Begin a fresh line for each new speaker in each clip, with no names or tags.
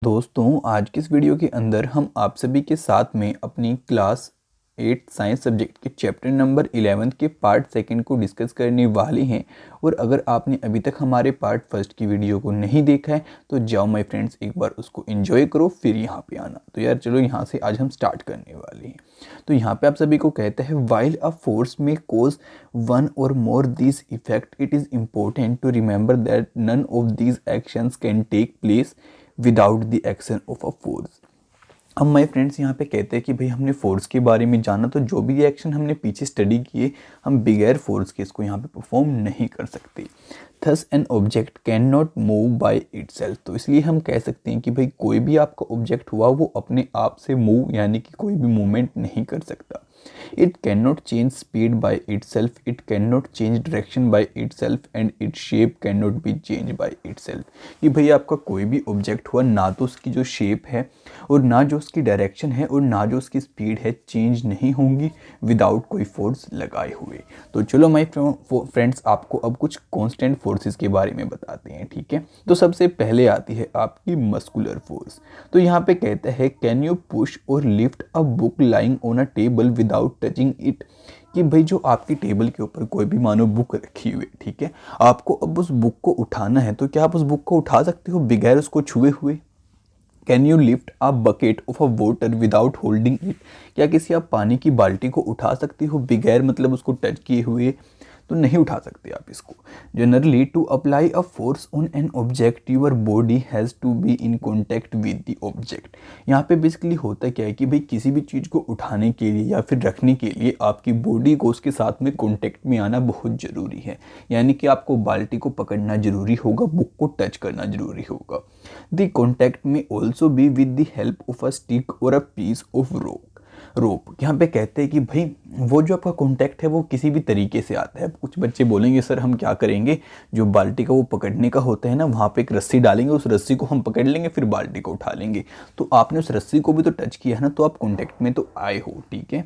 दोस्तों आज की इस वीडियो के अंदर हम आप सभी के साथ में अपनी क्लास 8 साइंस सब्जेक्ट के चैप्टर नंबर 11 के पार्ट सेकंड को डिस्कस करने वाले हैं। और अगर आपने अभी तक हमारे पार्ट फर्स्ट की वीडियो को नहीं देखा है तो जाओ माय फ्रेंड्स एक बार उसको एंजॉय करो फिर यहाँ पे आना। तो यार चलो यहाँ से आज हम स्टार्ट करने वाले हैं। तो यहाँ पे आप सभी को कहते हैं वाइल अ फोर्स में कोज वन और more this effect it is important to remember that none of these actions can take place without the action of a force. अब माय फ्रेंड्स यहाँ पे कहते हैं कि भाई हमने फोर्स के बारे में जाना तो जो भी एक्शन हमने पीछे स्टडी किए हम बिगैर फोर्स के इसको यहाँ पे परफॉर्म नहीं कर सकते। Thus an object can not move by itself. तो इसलिए हम कह सकते हैं कि भाई कोई भी आपका ऑब्जेक्ट हुआ वो अपने आप से मूव यानी कि कोई भी मूवमेंट नहीं कर सकता। It cannot change speed by itself, it cannot change direction by itself and its shape cannot be changed by itself। कि भाई आपका कोई भी ऑब्जेक्ट हुआ ना तो उसकी जो शेप है और ना जो उसकी डायरेक्शन है और ना जो उसकी स्पीड है चेंज नहीं होंगी विदाउट कोई फोर्स लगाए हुए। तो चलो माय फ्रेंड्स आपको अब कुछ कांस्टेंट फोर्सेस के बारे में बताते हैं, ठीक है। तो सबसे पहले आती है आपकी मस्कुलर फोर्स। तो यहाँ पे कहता है कैन यू पुश और lift a book lying on a table without touching it. कि भाई जो आपकी टेबल के ऊपर कोई भी मानो बुक रखी हुई, ठीक है, आपको अब उस बुक को उठाना है तो क्या आप उस बुक को उठा सकते हो बिगैर उसको छुए हुए। Can you lift a bucket of a water without holding it. क्या किसी आप पानी की बाल्टी को उठा सकते हो बिगैर मतलब उसको टच किए हुए। तो नहीं उठा सकते आप इसको। Generally to apply a force on an object your body has to be in contact with the object. यहाँ पे बेसिकली होता क्या है कि भाई किसी भी चीज़ को उठाने के लिए या फिर रखने के लिए आपकी बॉडी को उसके साथ में कॉन्टैक्ट में आना बहुत ज़रूरी है। यानी कि आपको बाल्टी को पकड़ना ज़रूरी होगा, बुक को टच करना ज़रूरी होगा। द कॉन्टैक्ट में also be with the help of a stick और अ पीस ऑफ रोप। यहाँ पे कहते हैं कि भाई वो जो आपका कॉन्टैक्ट है वो किसी भी तरीके से आता है। कुछ बच्चे बोलेंगे सर हम क्या करेंगे, जो बाल्टी का वो पकड़ने का होता है ना वहाँ पे एक रस्सी डालेंगे, उस रस्सी को हम पकड़ लेंगे फिर बाल्टी को उठा लेंगे। तो आपने उस रस्सी को भी तो टच किया है ना, तो आप कॉन्टैक्ट में तो आए हो, ठीक है।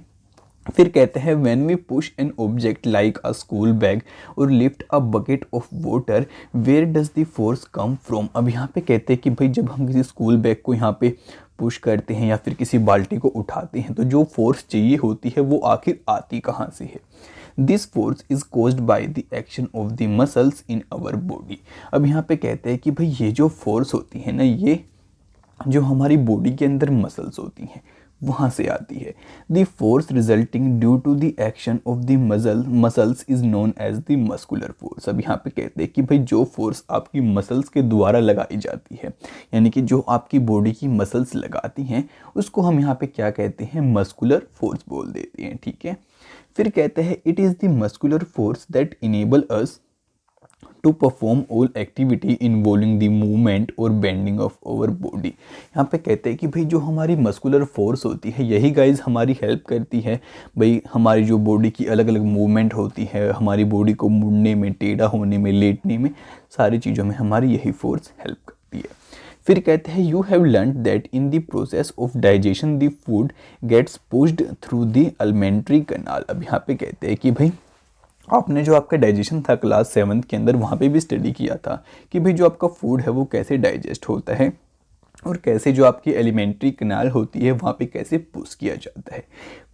फिर कहते हैं when we push an object like a school bag or lift a bucket of water where does the force come from. अब यहाँ पे कहते हैं कि भाई जब हम किसी स्कूल बैग को यहाँ पे पुश करते हैं या फिर किसी बाल्टी को उठाते हैं तो जो फोर्स चाहिए होती है वो आखिर आती कहाँ से है। This force is caused by the action of the muscles in our body. अब यहाँ पे कहते हैं कि भाई ये जो फोर्स होती है ना, ये जो हमारी बॉडी के अंदर मसल्स होती हैं वहाँ से आती है। The force resulting due to the action of the muscles is known as the muscular force. अब यहाँ पे कहते हैं कि भाई जो फोर्स आपकी मसल्स के द्वारा लगाई जाती है यानी कि जो आपकी बॉडी की मसल्स लगाती हैं उसको हम यहाँ पे क्या कहते हैं, मस्कुलर फोर्स बोल देते हैं, ठीक है। फिर कहते हैं it is the muscular force that enable us to perform all activity involving the movement और बेंडिंग ऑफ आवर बॉडी। यहाँ पे कहते हैं कि भाई जो हमारी मस्कुलर फोर्स होती है यही गाइज हमारी हेल्प करती है भाई हमारी जो बॉडी की अलग अलग मूवमेंट होती है, हमारी बॉडी को मुड़ने में, टेढ़ा होने में, लेटने में, सारी चीज़ों में हमारी यही फोर्स हेल्प करती है। फिर कहते हैं you have learn that in the process of digestion the food gets pushed through the alimentary canal. अब यहाँ पे कहते हैं कि भाई आपने जो आपका डाइजेशन था क्लास 7 के अंदर वहाँ पे भी स्टडी किया था कि भाई जो आपका फूड है वो कैसे डाइजेस्ट होता है और कैसे जो आपकी एलिमेंट्री कैनाल होती है वहाँ पे कैसे पुश किया जाता है।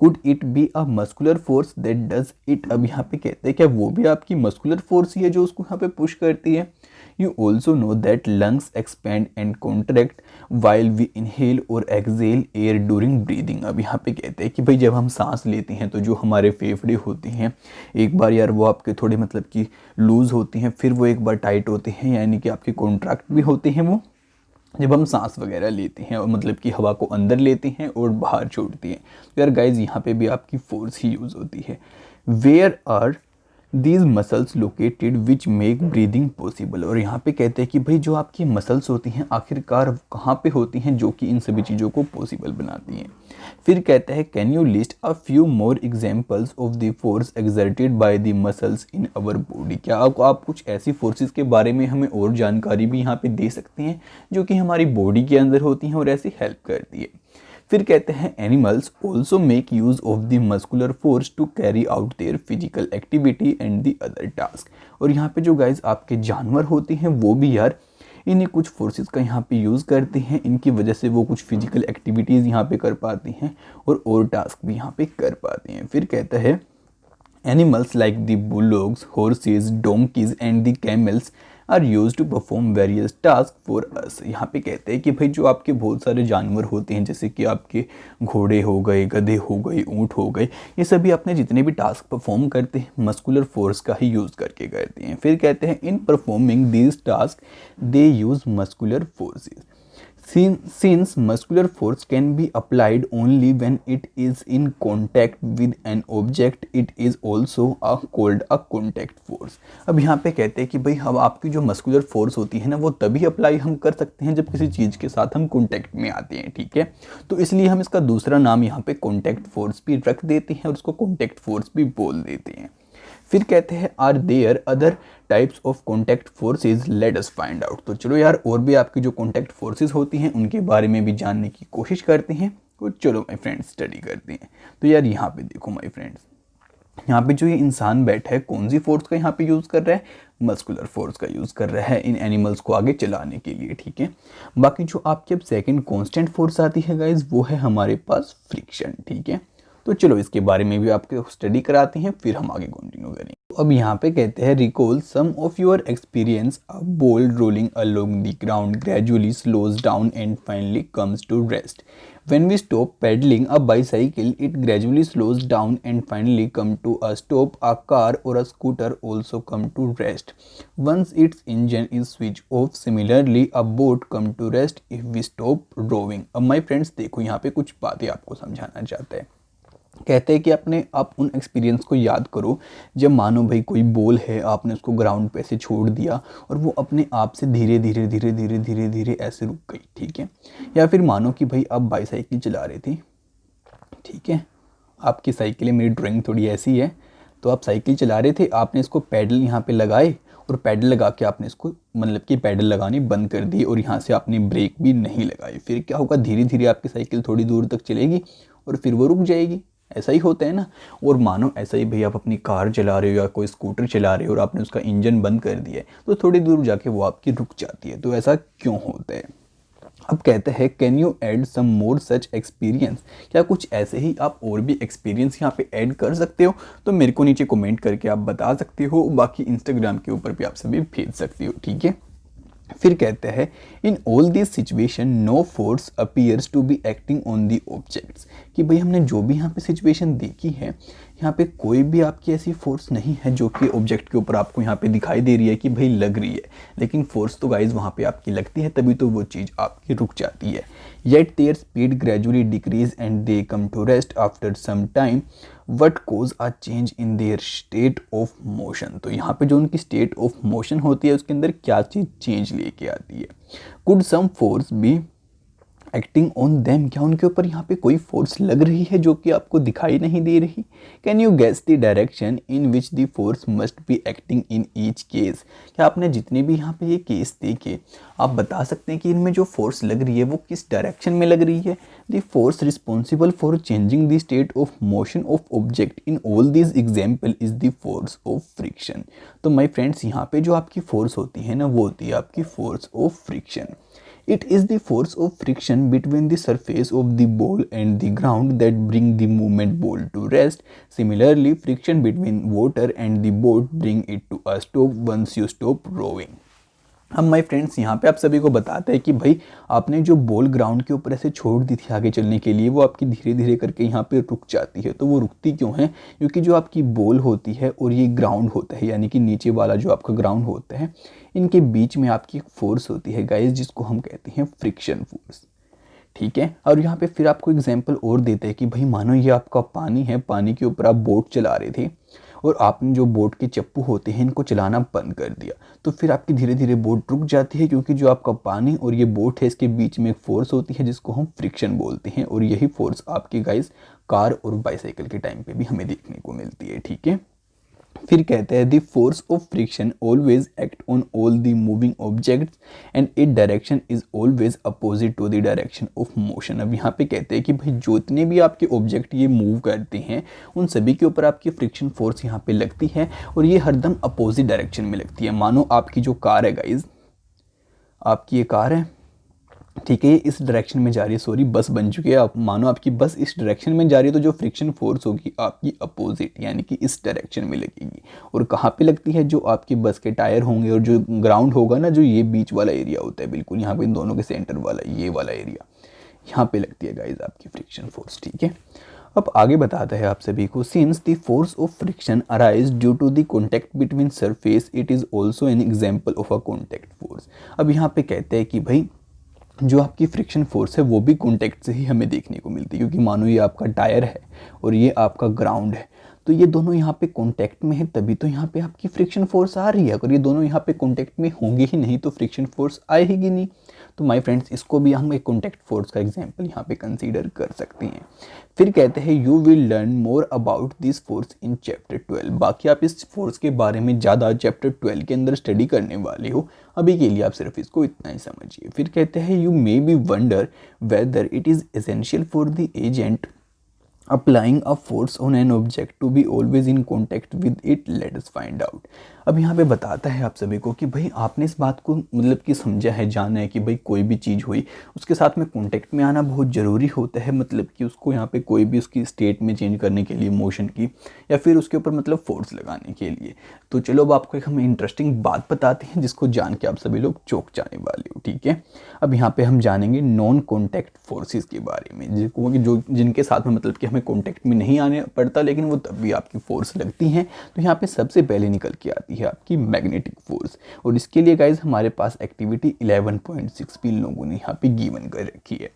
Could it be a muscular force that does it. अब यहाँ पे कहते हैं क्या वो भी आपकी मस्कुलर फोर्स ही है जो उसको यहाँ पे पुश करती है। You also know that lungs expand and contract while we inhale और एक्सहेल एयर ड्यूरिंग ब्रीदिंग। अब यहाँ पे कहते हैं कि भाई जब हम सांस लेते हैं तो जो हमारे फेफड़े होते हैं एक बार यार वो आपके थोड़े मतलब कि लूज़ होती हैं, फिर वो एक बार टाइट होते हैं, यानी कि आपके कॉन्ट्रैक्ट भी होते हैं वो जब हम सांस वगैरह लेते हैं और मतलब कि हवा को अंदर लेते हैं और बाहर छोड़ते हैं। तो यार गाइज यहाँ पे भी आपकी फोर्स ही यूज़ होती है। Where are these muscles located which make breathing possible. और यहाँ पे कहते हैं कि भाई जो आपकी मसल्स होती हैं आखिरकार कहाँ पे होती हैं जो कि इन सभी चीज़ों को पॉसिबल बनाती हैं। फिर कहता है can you list a few more examples of the force exerted by the muscles in our body. क्या आप कुछ ऐसी फोर्सेस के बारे में हमें और जानकारी भी यहाँ पे दे सकते हैं जो कि हमारी बॉडी के अंदर होती हैं और ऐसी हेल्प करती है। फिर कहते हैं animals also make use of the muscular force to carry out their physical activity and the other task. और यहाँ पे जो गाइज आपके जानवर होते हैं वो भी यार इन्हीं कुछ फोर्सेस का यहाँ पे यूज़ करते हैं, इनकी वजह से वो कुछ फिजिकल एक्टिविटीज़ यहाँ पे कर पाती हैं और टास्क भी यहाँ पे कर पाते हैं। फिर कहता है animals like the bullocks, horses, donkeys and the camels are use to perform various task for us. यहाँ पे कहते हैं कि भाई जो आपके बहुत सारे जानवर होते हैं, जैसे कि आपके घोड़े हो गए, गधे हो गए, ऊँट हो गए, ये सभी अपने जितने भी टास्क परफॉर्म करते हैं मस्कुलर फोर्स का ही यूज़ करके करते हैं। फिर कहते हैं in performing these task they use muscular forces. Since muscular force can be applied only when it is in contact with an object, it is also called a contact force। अब यहाँ पे कहते हैं कि भाई हम आपकी जो मस्कुलर फोर्स होती है ना वो तभी अप्लाई हम कर सकते हैं जब किसी चीज़ के साथ हम कॉन्टैक्ट में आते हैं, ठीक है। तो इसलिए हम इसका दूसरा नाम यहाँ पे कॉन्टैक्ट फोर्स भी रख देते हैं और उसको कॉन्टैक्ट फोर्स भी बोल देते हैं। फिर कहते हैं are there other types of contact forces, let us find out. तो चलो यार और भी आपकी जो कॉन्टैक्ट फोर्सेज होती हैं उनके बारे में भी जानने की कोशिश करते हैं। तो चलो माय फ्रेंड्स स्टडी करते हैं। तो यार यहाँ पे देखो माय फ्रेंड्स, यहाँ पे जो ये इंसान बैठा है कौन सी फोर्स का यहाँ पे यूज़ कर रहा है, मस्कुलर फोर्स का यूज़ कर रहा है इन एनिमल्स को आगे चलाने के लिए, ठीक है। बाकी जो आपकी अब सेकेंड कॉन्स्टेंट फोर्स आती है गाइज वो है हमारे पास फ्रिक्शन, ठीक है। तो चलो इसके बारे में भी आपको स्टडी कराते हैं, फिर हम आगे कंटिन्यू करेंगे। तो अब यहाँ पे कहते हैं recall some of your experience, a ball rolling along the ground gradually slows down and finally comes to rest. When we stop pedaling a bicycle, it gradually slows down and finally come to a stop. A car or a scooter also come to rest once its engine is switched off. Similarly, a boat come to rest if we stop rowing। अब my friends देखो यहाँ पे कुछ बातें आपको समझाना चाहते हैं। कहते हैं कि आप उन एक्सपीरियंस को याद करो जब मानो भाई कोई बॉल है, आपने उसको ग्राउंड पे से छोड़ दिया और वो अपने आप से धीरे धीरे धीरे धीरे धीरे धीरे ऐसे रुक गई, ठीक है। या फिर मानो कि भाई आप बाईसाइकिल चला रहे थे, ठीक है, आपकी साइकिल है, मेरी ड्राइंग थोड़ी ऐसी है, तो आप साइकिल चला रहे थे, आपने इसको पैडल यहाँ पे लगाए और पैडल लगा के आपने इसको मतलब कि पैडल लगाने बंद कर दिए और यहाँ से आपने ब्रेक भी नहीं लगाई। फिर क्या होगा, धीरे धीरे आपकी साइकिल थोड़ी दूर तक चलेगी और फिर वो रुक जाएगी। ऐसा ही होता है ना। और मानो ऐसा ही भाई आप अपनी कार चला रहे हो या कोई स्कूटर चला रहे हो और आपने उसका इंजन बंद कर दिया है तो थोड़ी दूर जाके वो आपकी रुक जाती है। तो ऐसा क्यों होता है। अब कहते हैं can you add some more such experience, क्या कुछ ऐसे ही आप और भी एक्सपीरियंस यहाँ पे ऐड कर सकते हो। तो मेरे को नीचे कमेंट करके आप बता सकते हो, बाकी इंस्टाग्राम के ऊपर भी आप सभी भेज सकते हो, ठीक है। फिर कहते हैं in all this situation no force appears to be acting on the objects, कि भाई हमने जो भी यहाँ पे सिचुएशन देखी है यहाँ पे कोई भी आपकी ऐसी फोर्स नहीं है जो कि ऑब्जेक्ट के ऊपर आपको यहाँ पे दिखाई दे रही है कि भाई लग रही है, लेकिन फोर्स तो गाइज वहाँ पे आपकी लगती है, तभी तो वो चीज़ आपकी रुक जाती है। Yet their speed gradually decrease and they come to rest after some time, what cause a change in their state of motion. तो यहाँ पे जो उनकी स्टेट ऑफ मोशन होती है उसके अंदर क्या चीज़ चेंज लेके आती है। Could some force be acting on them, क्या उनके ऊपर यहाँ पे कोई फोर्स लग रही है जो कि आपको दिखाई नहीं दे रही। Can you guess the direction in which the force must be acting in each case, क्या आपने जितने भी यहाँ पे ये केस देखे आप बता सकते हैं कि इनमें जो फोर्स लग रही है वो किस डायरेक्शन में लग रही है। The force responsible for changing the state of motion of object in all this example is the force of friction. तो माय फ्रेंड्स यहाँ पे जो आपकी फोर्स होती है ना वो होती है आपकी force of friction. It is the force of friction between the surface of the ball and the ground that bring the movement ball to rest. Similarly, friction between water and the boat bring it to a stop once you stop rowing. अब my friends यहाँ पे आप सभी को बताते हैं कि भाई आपने जो बॉल ग्राउंड के ऊपर ऐसे छोड़ दी थी आगे चलने के लिए, वो आपकी धीरे धीरे करके यहाँ पे रुक जाती है। तो वो रुकती क्यों है, क्योंकि जो आपकी बॉल होती है और ये ग्राउंड होता है यानी कि नीचे वाला जो आपका ग्राउंड होता है, इनके बीच में आपकी फोर्स होती है गाइस जिसको हम कहते हैं फ्रिक्शन फोर्स, ठीक है। और यहाँ पे फिर आपको एग्जाम्पल और देते हैं कि भाई मानो ये आपका पानी है, पानी के ऊपर आप बोट चला रहे थे और आपने जो बोट के चप्पू होते हैं इनको चलाना बंद कर दिया, तो फिर आपकी धीरे धीरे बोट रुक जाती है, क्योंकि जो आपका पानी और ये बोट है इसके बीच में एक फोर्स होती है जिसको हम फ्रिक्शन बोलते हैं। और यही फोर्स आपकी गाइस कार और बाइसाइकिल के टाइम पे भी हमें देखने को मिलती है, ठीक है। फिर कहते हैं the force of friction always act on all the moving objects and it direction is always opposite to the direction of motion. अब यहाँ पे कहते हैं कि भाई जितने भी आपके ऑब्जेक्ट ये मूव करते हैं उन सभी के ऊपर आपकी फ्रिक्शन फोर्स यहाँ पे लगती है और ये हरदम अपोजिट डायरेक्शन में लगती है। मानो आपकी जो कार है गाइज, आपकी ये कार है, ठीक है, ये इस डायरेक्शन में जा रही है, सॉरी बस बन चुकी है, आप मानो आपकी बस इस डायरेक्शन में जा रही है, तो जो फ्रिक्शन फोर्स होगी आपकी अपोजिट यानी कि इस डायरेक्शन में लगेगी। और कहाँ पे लगती है, जो आपकी बस के टायर होंगे और जो ग्राउंड होगा ना, जो ये बीच वाला एरिया होता है बिल्कुल यहाँ पे इन दोनों के सेंटर वाला ये वाला एरिया, यहाँ पे लगती है गाइज आपकी फ्रिक्शन फोर्स, ठीक है। अब आगे बताता है आप सभी को, since the force of friction arise due to the contact between surface, it is also an example of a contact force. अब यहाँ पे कहते हैं कि भाई जो आपकी फ्रिक्शन फोर्स है वो भी कॉन्टैक्ट से ही हमें देखने को मिलती है, क्योंकि मानो ये आपका टायर है और ये आपका ग्राउंड है, तो ये दोनों यहाँ पे कॉन्टैक्ट में है, तभी तो यहाँ पे आपकी फ्रिक्शन फोर्स आ रही है। अगर ये दोनों यहाँ पे कॉन्टैक्ट में होंगे ही नहीं तो फ्रिक्शन फोर्स आएगी नहीं। तो माय फ्रेंड्स, इसको भी हम एक कॉन्टैक्ट फोर्स का एग्जांपल यहाँ पे कंसीडर कर सकते हैं। फिर कहते हैं you will learn more about this force in chapter 12। बाकी आप इस फोर्स के बारे में ज़्यादा चैप्टर 12 के अंदर स्टडी करने वाले हो, अभी के लिए आप सिर्फ इसको इतना ही समझिए। फिर कहते हैं you may be wonder whether it is essential for the agent applying a force on an object to be always in contact with it, let us find out. अब यहाँ पे बताता है आप सभी को कि भाई आपने इस बात को मतलब कि समझा है, जाना है कि भाई कोई भी चीज़ हुई उसके साथ में कॉन्टैक्ट में आना बहुत ज़रूरी होता है, मतलब कि उसको यहाँ पे कोई भी उसकी स्टेट में चेंज करने के लिए मोशन की, या फिर उसके ऊपर मतलब फोर्स लगाने के लिए। तो चलो अब आपको एक हम इंटरेस्टिंग बात बताते हैं जिसको जान के आप सभी लोग चौंक जाने वाले हो, ठीक है। अब यहाँ पे हम जानेंगे नॉन कॉन्टैक्ट फोर्सेस के बारे में, जो जिनके साथ में मतलब कि हमें कॉन्टैक्ट में नहीं आने पड़ता लेकिन वो तब भी आपकी फोर्स लगती हैं। तो यहाँ पे सबसे पहले निकल के आती है आपकी मैग्नेटिक फोर्स, और इसके लिए गाइज हमारे पास एक्टिविटी 11.6 भी लोगों ने यहाँ पे गिवन कर रखी है।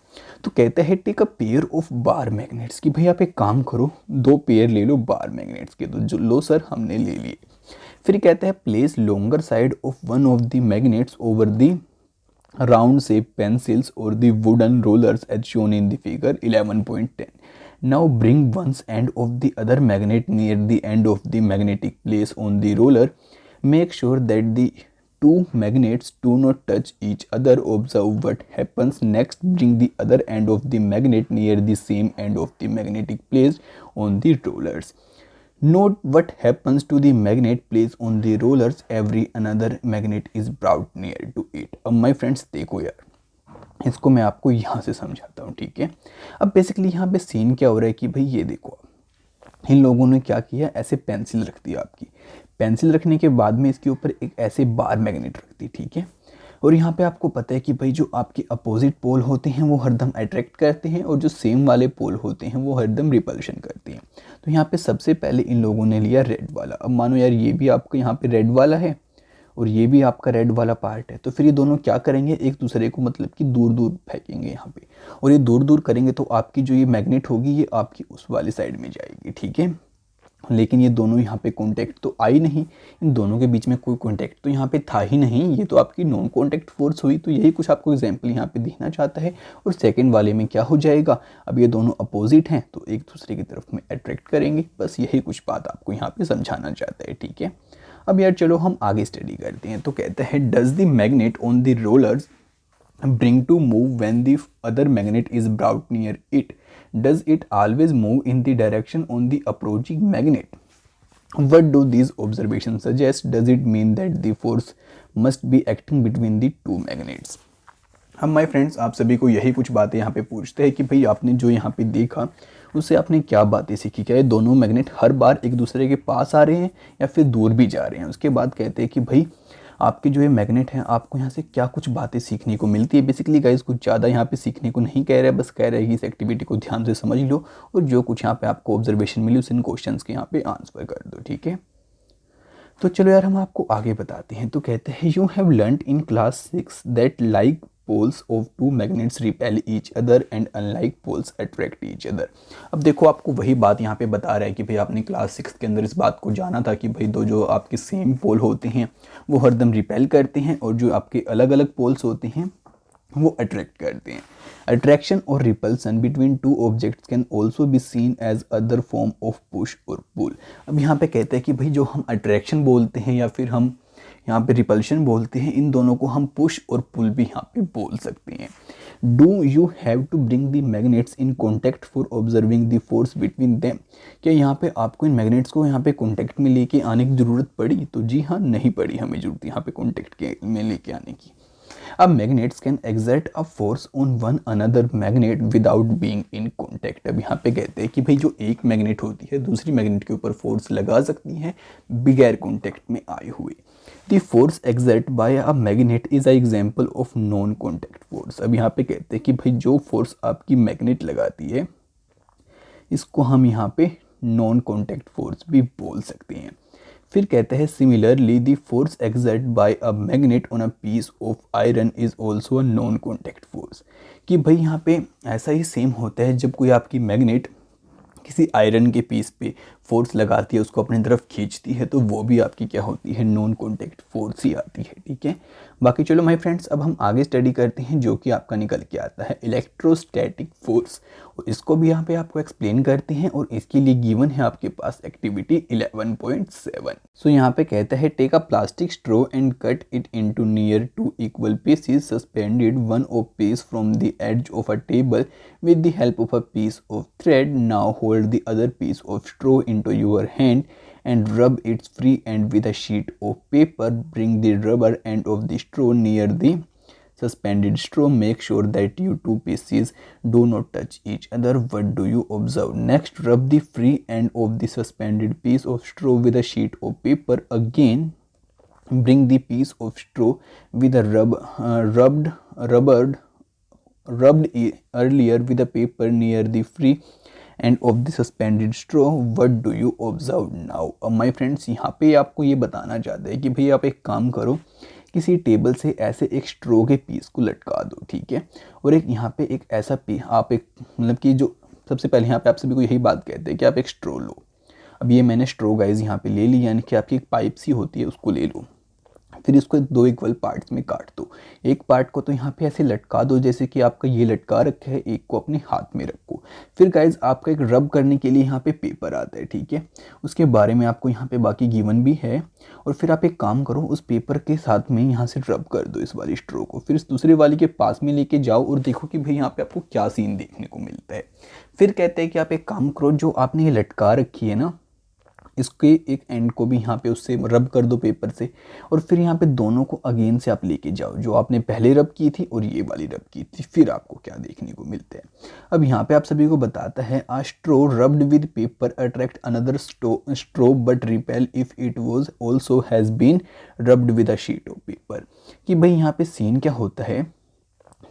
तो कहता है take a pair of bar magnets, कि भाई आप एक काम करो 2 पेयर ले लो बार मैग्नेट्स के। तो जो लो सर हमने ले लिए। फिर कहता है place longer side of one of the magnets over the round shape pencils or the wooden rollers as shown in the figure 11.10. Now bring one end of the other magnet near the end of the magnetic place on the roller. Make sure that the two magnets do not touch each other. Observe what happens next. Bring the other end of the magnet near the same end of the magnetic place on the rollers. Note what happens to the magnet placed on the rollers every another magnet is brought near to it. अब my friends देखो यार, इसको मैं आपको यहाँ से समझाता हूँ, ठीक है। अब बेसिकली यहाँ पे सीन क्या हो रहा है कि भाई ये देखो, इन लोगों ने क्या किया, ऐसे पेंसिल रख दी आपकी। पेंसिल रखने के बाद में इसके ऊपर एक ऐसे बार मैग्नेट रख दी, ठीक है। और यहाँ पे आपको पता है कि भाई जो आपके अपोजिट पोल होते हैं वो हरदम अट्रैक्ट करते हैं और जो सेम वाले पोल होते हैं वो हरदम रिपल्शन करते हैं। तो यहाँ पे सबसे पहले इन लोगों ने लिया रेड वाला। अब मानो यार ये भी आपको यहाँ पे रेड वाला है और ये भी आपका रेड वाला पार्ट है, तो फिर ये दोनों क्या करेंगे, एक दूसरे को मतलब कि दूर दूर फेंकेंगे यहाँ पे, और ये दूर दूर करेंगे तो आपकी जो ये मैग्नेट होगी ये आपकी उस वाली साइड में जाएगी, ठीक है। लेकिन ये दोनों यहाँ पे कॉन्टैक्ट तो आई नहीं, इन दोनों के बीच में कोई कॉन्टैक्ट तो यहाँ पे था ही नहीं, ये तो आपकी नॉन कॉन्टैक्ट फोर्स हुई। तो यही कुछ आपको एग्जांपल यहाँ पे देखना चाहता है। और सेकंड वाले में क्या हो जाएगा, अब ये दोनों अपोजिट हैं तो एक दूसरे की तरफ में अट्रैक्ट करेंगे, बस यही कुछ बात आपको यहाँ पे समझाना चाहता है, ठीक है। अब यार चलो हम आगे स्टडी करते हैं। तो कहता है does the magnet on the rollers bring to move when the other magnet is brought near it? Does it always move in the direction on the approaching magnet? What do these observations suggest? Does it mean that the force must be acting between the two magnets? हम my friends आप सभी को यही कुछ बातें यहाँ पे पूछते हैं कि भाई आपने जो यहाँ पे देखा उससे आपने क्या बातें सीखी, क्या ये दोनों मैग्नेट हर बार एक दूसरे के पास आ रहे हैं या फिर दूर भी जा रहे हैं। उसके बाद कहते हैं कि भाई आपके जो ये मैग्नेट हैं आपको यहाँ से क्या कुछ बातें सीखने को मिलती है। बेसिकली गाइस कुछ ज़्यादा यहाँ पे सीखने को नहीं कह रहे, बस कह रहे हैं कि इस एक्टिविटी को ध्यान से समझ लो और जो कुछ यहाँ पे आपको ऑब्जर्वेशन मिली उस इन क्वेश्चन के यहाँ पे आंसर कर दो, ठीक है। तो चलो यार हम आपको आगे बताते हैं। तो कहते हैं you have learned in class 6 that like poles of two magnets repel each other and unlike poles attract each other। अब देखो आपको वही बात यहाँ पे बता रहा है कि भाई आपने क्लास 6 के अंदर इस बात को जाना था कि भाई दो जो आपके सेम पोल होते हैं वो हरदम रिपेल करते हैं और जो आपके अलग अलग पोल्स होते हैं वो अट्रैक्ट करते हैं। अट्रैक्शन और repulsion between two objects can also be seen as other form of push और पुल। अब यहाँ पे कहते हैं कि भाई जो हम अट्रैक्शन बोलते हैं या फिर हम यहाँ पे रिपल्शन बोलते हैं, इन दोनों को हम पुश और पुल भी यहाँ पे बोल सकते हैं। Do you have to bring the magnets in contact for observing the force between them? क्या यहाँ पे आपको इन मैग्नेट्स को यहाँ पे कॉन्टैक्ट में लेके आने की ज़रूरत पड़ी? तो जी हाँ, नहीं पड़ी हमें ज़रूरत यहाँ पे कॉन्टैक्ट में लेके आने की। अब magnets can exert a force on one another magnet without being in contact. अब यहाँ पे कहते हैं कि भाई जो एक मैग्नेट होती है दूसरी मैग्नेट के ऊपर फोर्स लगा सकती है बगैर कॉन्टैक्ट में आए हुए। The force exert by a magnet is a example of non contact force. अब यहाँ पे कहते हैं कि भाई जो फोर्स आपकी मैग्नेट लगाती है इसको हम यहाँ पे नॉन कॉन्टैक्ट फोर्स भी बोल सकते हैं। फिर कहते हैं similarly the force exert by a magnet on a piece of iron is also a non contact force. कि भाई यहाँ पे ऐसा ही सेम होता है जब कोई आपकी मैग्नेट किसी आयरन के पीस पे फोर्स लगाती है उसको अपनी तरफ खींचती है तो वो भी आपकी क्या होती है नॉन कॉन्टैक्ट फोर्स ही आती है। ठीक है, बाकी चलो माय फ्रेंड्स अब हम आगे स्टडी करते हैं जो कि आपका निकल के आता है इलेक्ट्रोस्टैटिक फोर्स। और इसको भी यहाँ पे आपको एक्सप्लेन करते हैं और इसके लिए गिवन है आपके पास एक्टिविटी 11.7। सो यहाँ पे कहता है take a plastic straw and cut it into near to equal pieces suspended one of piece from the edge of a table with the help of a piece of thread. Now hold the other piece of straw into your hand and rub its free end with a sheet of paper. Bring the rubber end of the straw near the suspended straw. Make sure that you two pieces do not touch each other. What do you observe? Next, rub the free end of the suspended piece of straw with a sheet of paper. Again, bring the piece of straw with a rubbed earlier with a paper near the free end of the suspended straw. What do you observe now? अब my friends यहाँ पे आपको ये बताना चाहते हैं कि भाई आप एक काम करो किसी टेबल से ऐसे एक स्ट्रो के पीस को लटका दो। ठीक है, और एक यहाँ पे एक ऐसा आप एक मतलब कि जो सबसे पहले यहाँ पे आप सभी को यही बात कहते हैं कि आप एक स्ट्रो लो। अब ये मैंने स्ट्रो गाइज यहाँ पे ले ली, यानी कि आपकी एक पाइप सी होती है उसको ले लो। फिर इसको दो इक्वल पार्ट्स में काट दो। एक पार्ट को तो यहाँ पे ऐसे लटका दो जैसे कि आपका ये लटका रखा है, एक को अपने हाथ में रखो। फिर गाइज आपका एक रब करने के लिए यहाँ पे पेपर आता है। ठीक है, उसके बारे में आपको यहाँ पे बाकी गिवन भी है। और फिर आप एक काम करो उस पेपर के साथ में यहाँ से रब कर दो इस वाली स्ट्रो को। फिर इस दूसरे वाली के पास में लेके जाओ और देखो कि भाई यहाँ पे आपको क्या सीन देखने को मिलता है। फिर कहते हैं कि आप एक काम करो जो आपने ये लटका रखी है ना इसके एक एंड को भी यहाँ पे उससे रब कर दो पेपर से। और फिर यहाँ पे दोनों को अगेन से आप लेके जाओ जो आपने पहले रब की थी और ये वाली रब की थी। फिर आपको क्या देखने को मिलता है। अब यहाँ पे आप सभी को बताता है a straw rubbed with paper attract another straw but repel if it was also has been rubbed with a sheet of paper. कि भाई यहाँ पे सीन क्या होता है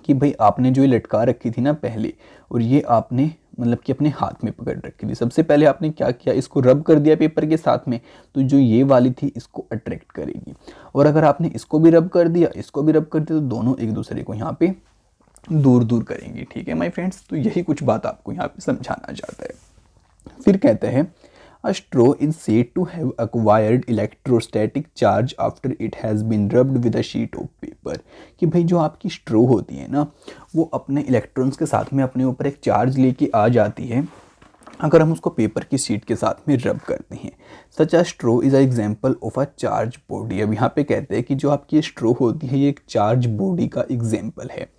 कि भाई आपने जो ये लटका रखी थी ना पहले और ये आपने मतलब कि अपने हाथ में पकड़ रखी थी। सबसे पहले आपने क्या किया इसको रब कर दिया पेपर के साथ में तो जो ये वाली थी इसको अट्रैक्ट करेगी। और अगर आपने इसको भी रब कर दिया इसको भी रब कर दिया तो दोनों एक दूसरे को यहाँ पे दूर दूर करेंगी। ठीक है माय फ्रेंड्स, तो यही कुछ बात आपको यहाँ पे समझाना चाहता है। फिर कहते हैं A straw is said to have acquired electrostatic charge after it has been rubbed with a sheet of paper। कि भाई जो आपकी स्ट्रो होती है ना वो अपने इलेक्ट्रॉन्स के साथ में अपने ऊपर एक चार्ज लेके आ जाती है अगर हम उसको पेपर की शीट के साथ में रब करते हैं। Such a straw is a example of a charge body. अब यहाँ पे कहते हैं कि जो आपकी स्ट्रो होती है ये एक चार्ज बॉडी का एग्जाम्पल है।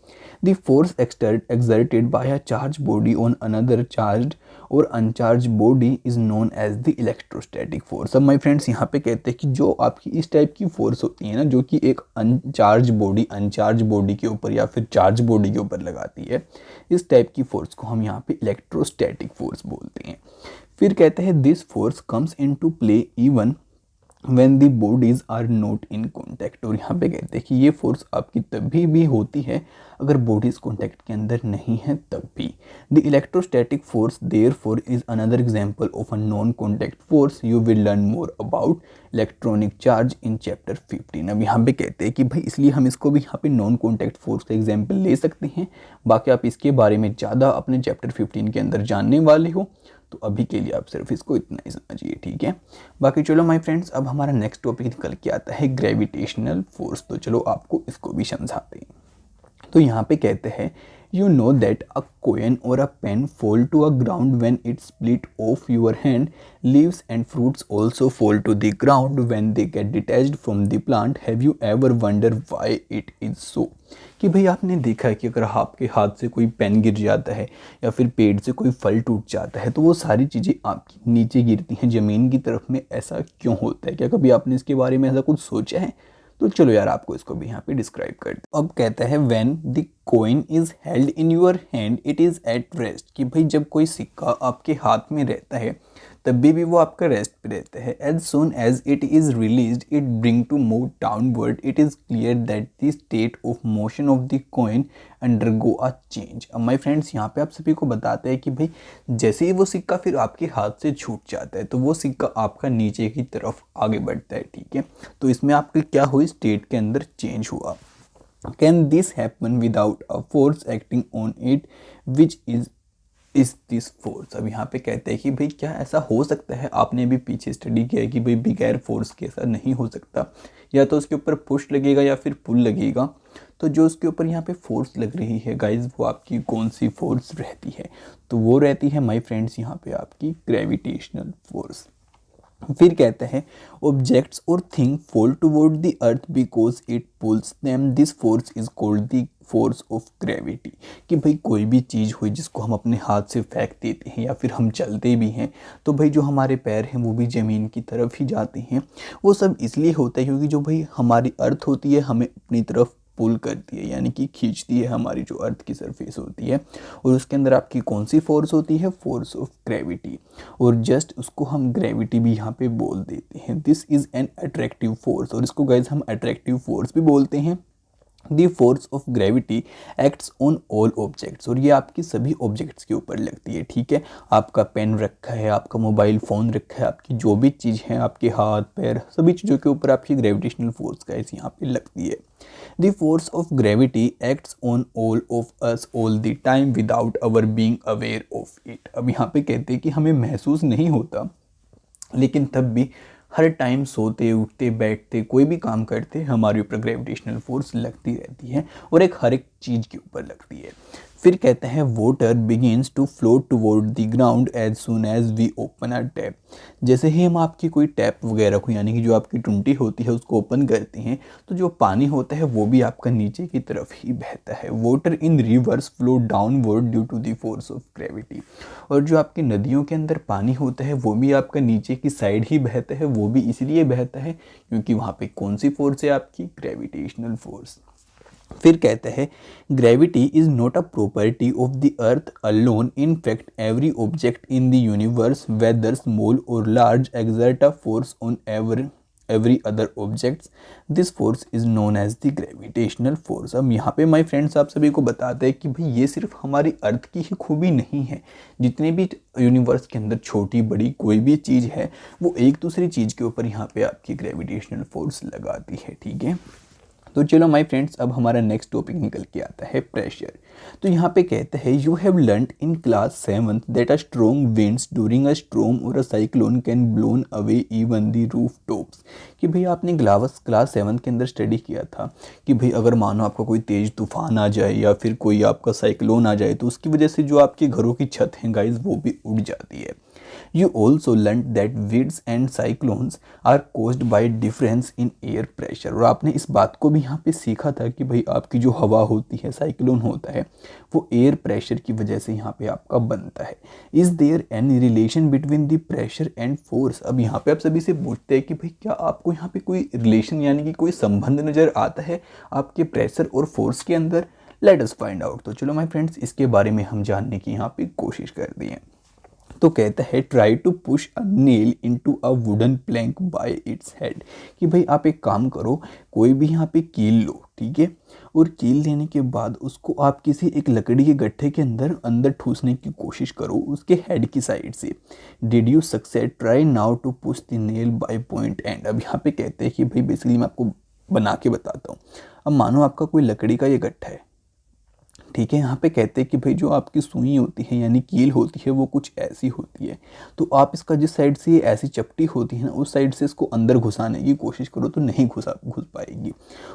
The force exerted by a charged body on another charged or uncharged body is known as the electrostatic force। अब माय फ्रेंड्स यहाँ पे कहते हैं कि जो आपकी इस टाइप की फोर्स होती है ना जो कि एक अनचार्ज बॉडी के ऊपर या फिर चार्ज बॉडी के ऊपर लगाती है, इस टाइप की फोर्स को हम यहाँ पे इलेक्ट्रोस्टैटिक फोर्स बोलते हैं। फिर कहते हैं this force comes into play even when the bodies are not in contact। और यहाँ पे कहते हैं कि ये फोर्स आपकी तभी भी होती है अगर बॉडीज कॉन्टैक्ट के अंदर नहीं है तब भी। The electrostatic force therefore is another example of a non contact force। you will learn more about electronic charge in chapter 15। अब यहाँ पे कहते हैं कि भाई इसलिए हम इसको भी यहाँ पे नॉन कॉन्टैक्ट फोर्स का एग्जाम्पल ले सकते हैं। बाकी आप इसके बारे में ज़्यादा अपने चैप्टर 15 के अंदर जानने वाले हो तो अभी के लिए आप सिर्फ इसको इतना ही समझिए। ठीक है, बाकी चलो माय फ्रेंड्स अब हमारा नेक्स्ट टॉपिक निकल के आता है ग्रेविटेशनल फोर्स। तो चलो आपको इसको भी समझाते हैं। तो यहाँ पे कहते हैं you know that a coin or a pen fall to a ground when it split off your hand। leaves and fruits also fall to the ground when they get detached from the plant। have you ever wondered why it is so। कि भाई आपने देखा है कि अगर आपके हाथ से कोई पेन गिर जाता है या फिर पेड़ से कोई फल टूट जाता है तो वो सारी चीज़ें आपकी नीचे गिरती हैं ज़मीन की तरफ में। ऐसा क्यों होता है? क्या कभी आपने इसके बारे में ऐसा कुछ सोचा है? तो चलो यार आपको इसको भी यहाँ पे डिस्क्राइब कर दो। अब कहता है when the coin is held in your hand it is at rest, कि भाई जब कोई सिक्का आपके हाथ में रहता है तभी भी वो आपका रेस्ट पे रहता है। As soon as it is released it bring to move downward, it is clear that the state of motion of the coin undergo a change. अब माय फ्रेंड्स यहाँ पे आप सभी को बताते हैं कि भाई जैसे ही वो सिक्का फिर आपके हाथ से छूट जाता है तो वो सिक्का आपका नीचे की तरफ आगे बढ़ता है, ठीक है। तो इसमें आपकी क्या हुई, स्टेट के अंदर चेंज हुआ। Can this happen without a force acting on it which is this force. अब यहाँ पे कहते हैं कि भाई क्या ऐसा हो सकता है, आपने भी पीछे स्टडी किया है कि भाई बगैर फोर्स के ऐसा नहीं हो सकता, या तो उसके ऊपर पुश लगेगा या फिर पुल लगेगा। तो जो उसके ऊपर यहाँ पे फोर्स लग रही है गाइज, वो आपकी कौन सी फोर्स रहती है, तो वो रहती है माय फ्रेंड्स यहाँ पे आपकी ग्रेविटेशनल फोर्स। फिर कहते हैं ऑब्जेक्ट्स और thing fall toward the earth because it pools them, this force is called the force of gravity. कि भाई कोई भी चीज़ हुई जिसको हम अपने हाथ से फेंक देते हैं या फिर हम चलते भी हैं तो भाई जो हमारे पैर हैं वो भी ज़मीन की तरफ ही जाते हैं। वो सब इसलिए होता है क्योंकि जो भाई हमारी अर्थ होती है हमें अपनी तरफ पुल करती है, यानी कि खींचती है हमारी जो अर्थ की सरफेस होती है, और उसके अंदर आपकी कौन सी फोर्स होती है, फोर्स ऑफ ग्रेविटी। और जस्ट उसको हम ग्रेविटी भी यहाँ पे बोल देते हैं। This is an attractive force, और इसको गाइज हम अट्रैक्टिव फोर्स भी बोलते हैं। The force of gravity acts on all objects, और ये आपकी सभी ऑब्जेक्ट्स के ऊपर लगती है, ठीक है। आपका पेन रखा है, आपका मोबाइल फ़ोन रखा है, आपकी जो भी चीज़ है, आपके हाथ पैर सभी चीज़ों के ऊपर आपकी ग्रेविटेशनल फोर्स का यहाँ पे लगती है। The force of gravity acts on all of us all the time without our being aware of it. अब यहाँ पे कहते हैं कि हमें महसूस नहीं होता, लेकिन तब भी हर टाइम सोते उठते बैठते कोई भी काम करते हमारे ऊपर ग्रेविटेशनल फोर्स लगती रहती है, और हर एक चीज़ के ऊपर लगती है। फिर कहते हैं water begins to float toward the ground as soon as we open a tap. जैसे ही हम आपकी कोई टैप वगैरह को, यानी कि जो आपकी टुंटी होती है उसको ओपन करते हैं तो जो पानी होता है वो भी आपका नीचे की तरफ ही बहता है। Water in rivers flow downward due to the force of gravity. और जो आपकी नदियों के अंदर पानी होता है वो भी आपका नीचे की साइड ही बहता है, वो भी इसलिए बहता है क्योंकि वहाँ पे कौन सी फोर्स है, आपकी ग्रेविटेशनल फोर्स। फिर कहते हैं gravity is not a property of the earth alone, in fact every object in the universe whether small or large exert a force on every other objects, this force is known as the gravitational force. अब यहाँ पे my friends आप सभी को बताते हैं कि भाई ये सिर्फ हमारी अर्थ की ही खूबी नहीं है, जितने भी यूनिवर्स के अंदर छोटी बड़ी कोई भी चीज़ है वो एक दूसरी चीज़ के ऊपर यहाँ पे आपकी ग्रेविटेशनल फोर्स लगाती है, ठीक है। तो चलो माय फ्रेंड्स अब हमारा नेक्स्ट टॉपिक निकल के आता है प्रेशर। तो यहाँ पे कहते हैं you have learned in class 7 that a strong winds during a storm or a cyclone can blown away even the roof tops. कि भाई आपने क्लास 7 के अंदर स्टडी किया था कि भाई अगर मानो आपका कोई तेज़ तूफान आ जाए या फिर कोई आपका साइक्लोन आ जाए तो उसकी वजह से जो आपके घरों की छत हैं गाइज वो भी उड़ जाती है। You also learned that winds and cyclones are caused by difference in air pressure। और आपने इस बात को भी यहाँ पे सीखा था कि भाई आपकी जो हवा होती है, साइक्लोन होता है, वो एयर प्रेशर की वजह से यहाँ पे आपका बनता है। Is there any relation between the pressure and force? अब यहाँ पे आप सभी से पूछते हैं कि भाई क्या आपको यहाँ पे कोई रिलेशन यानी कि कोई संबंध नज़र आता है आपके प्रेशर और फोर्स के अंदर? Late us find out. तो चलो माय फ्रेंड्स इसके बारे में हम जानने की यहाँ पे कोशिश करते हैं। तो कहता है try to push a nail into a wooden plank by its head. कि भाई आप एक काम करो, कोई भी यहाँ पे कील लो, ठीक है, और कील लेने के बाद उसको आप किसी एक लकड़ी के गट्ठे के अंदर ठूसने की कोशिश करो उसके हेड की साइड से। Did you succeed? Try now to push the nail by point end. अब यहाँ पे कहते हैं कि भाई बेसिकली मैं आपको बना के बताता हूँ। अब मानो आपका कोई लकड़ी का ये गट्ठा है, ठीक है। यहाँ पे कहते हैं कि भाई जो आपकी सुई होती है यानी कील होती है वो कुछ ऐसी होती है, तो आप इसका जिस साइड से ये ऐसी चपटी होती है ना उस साइड से इसको अंदर घुसाने की कोशिश करो तो नहीं घुस पाएगी।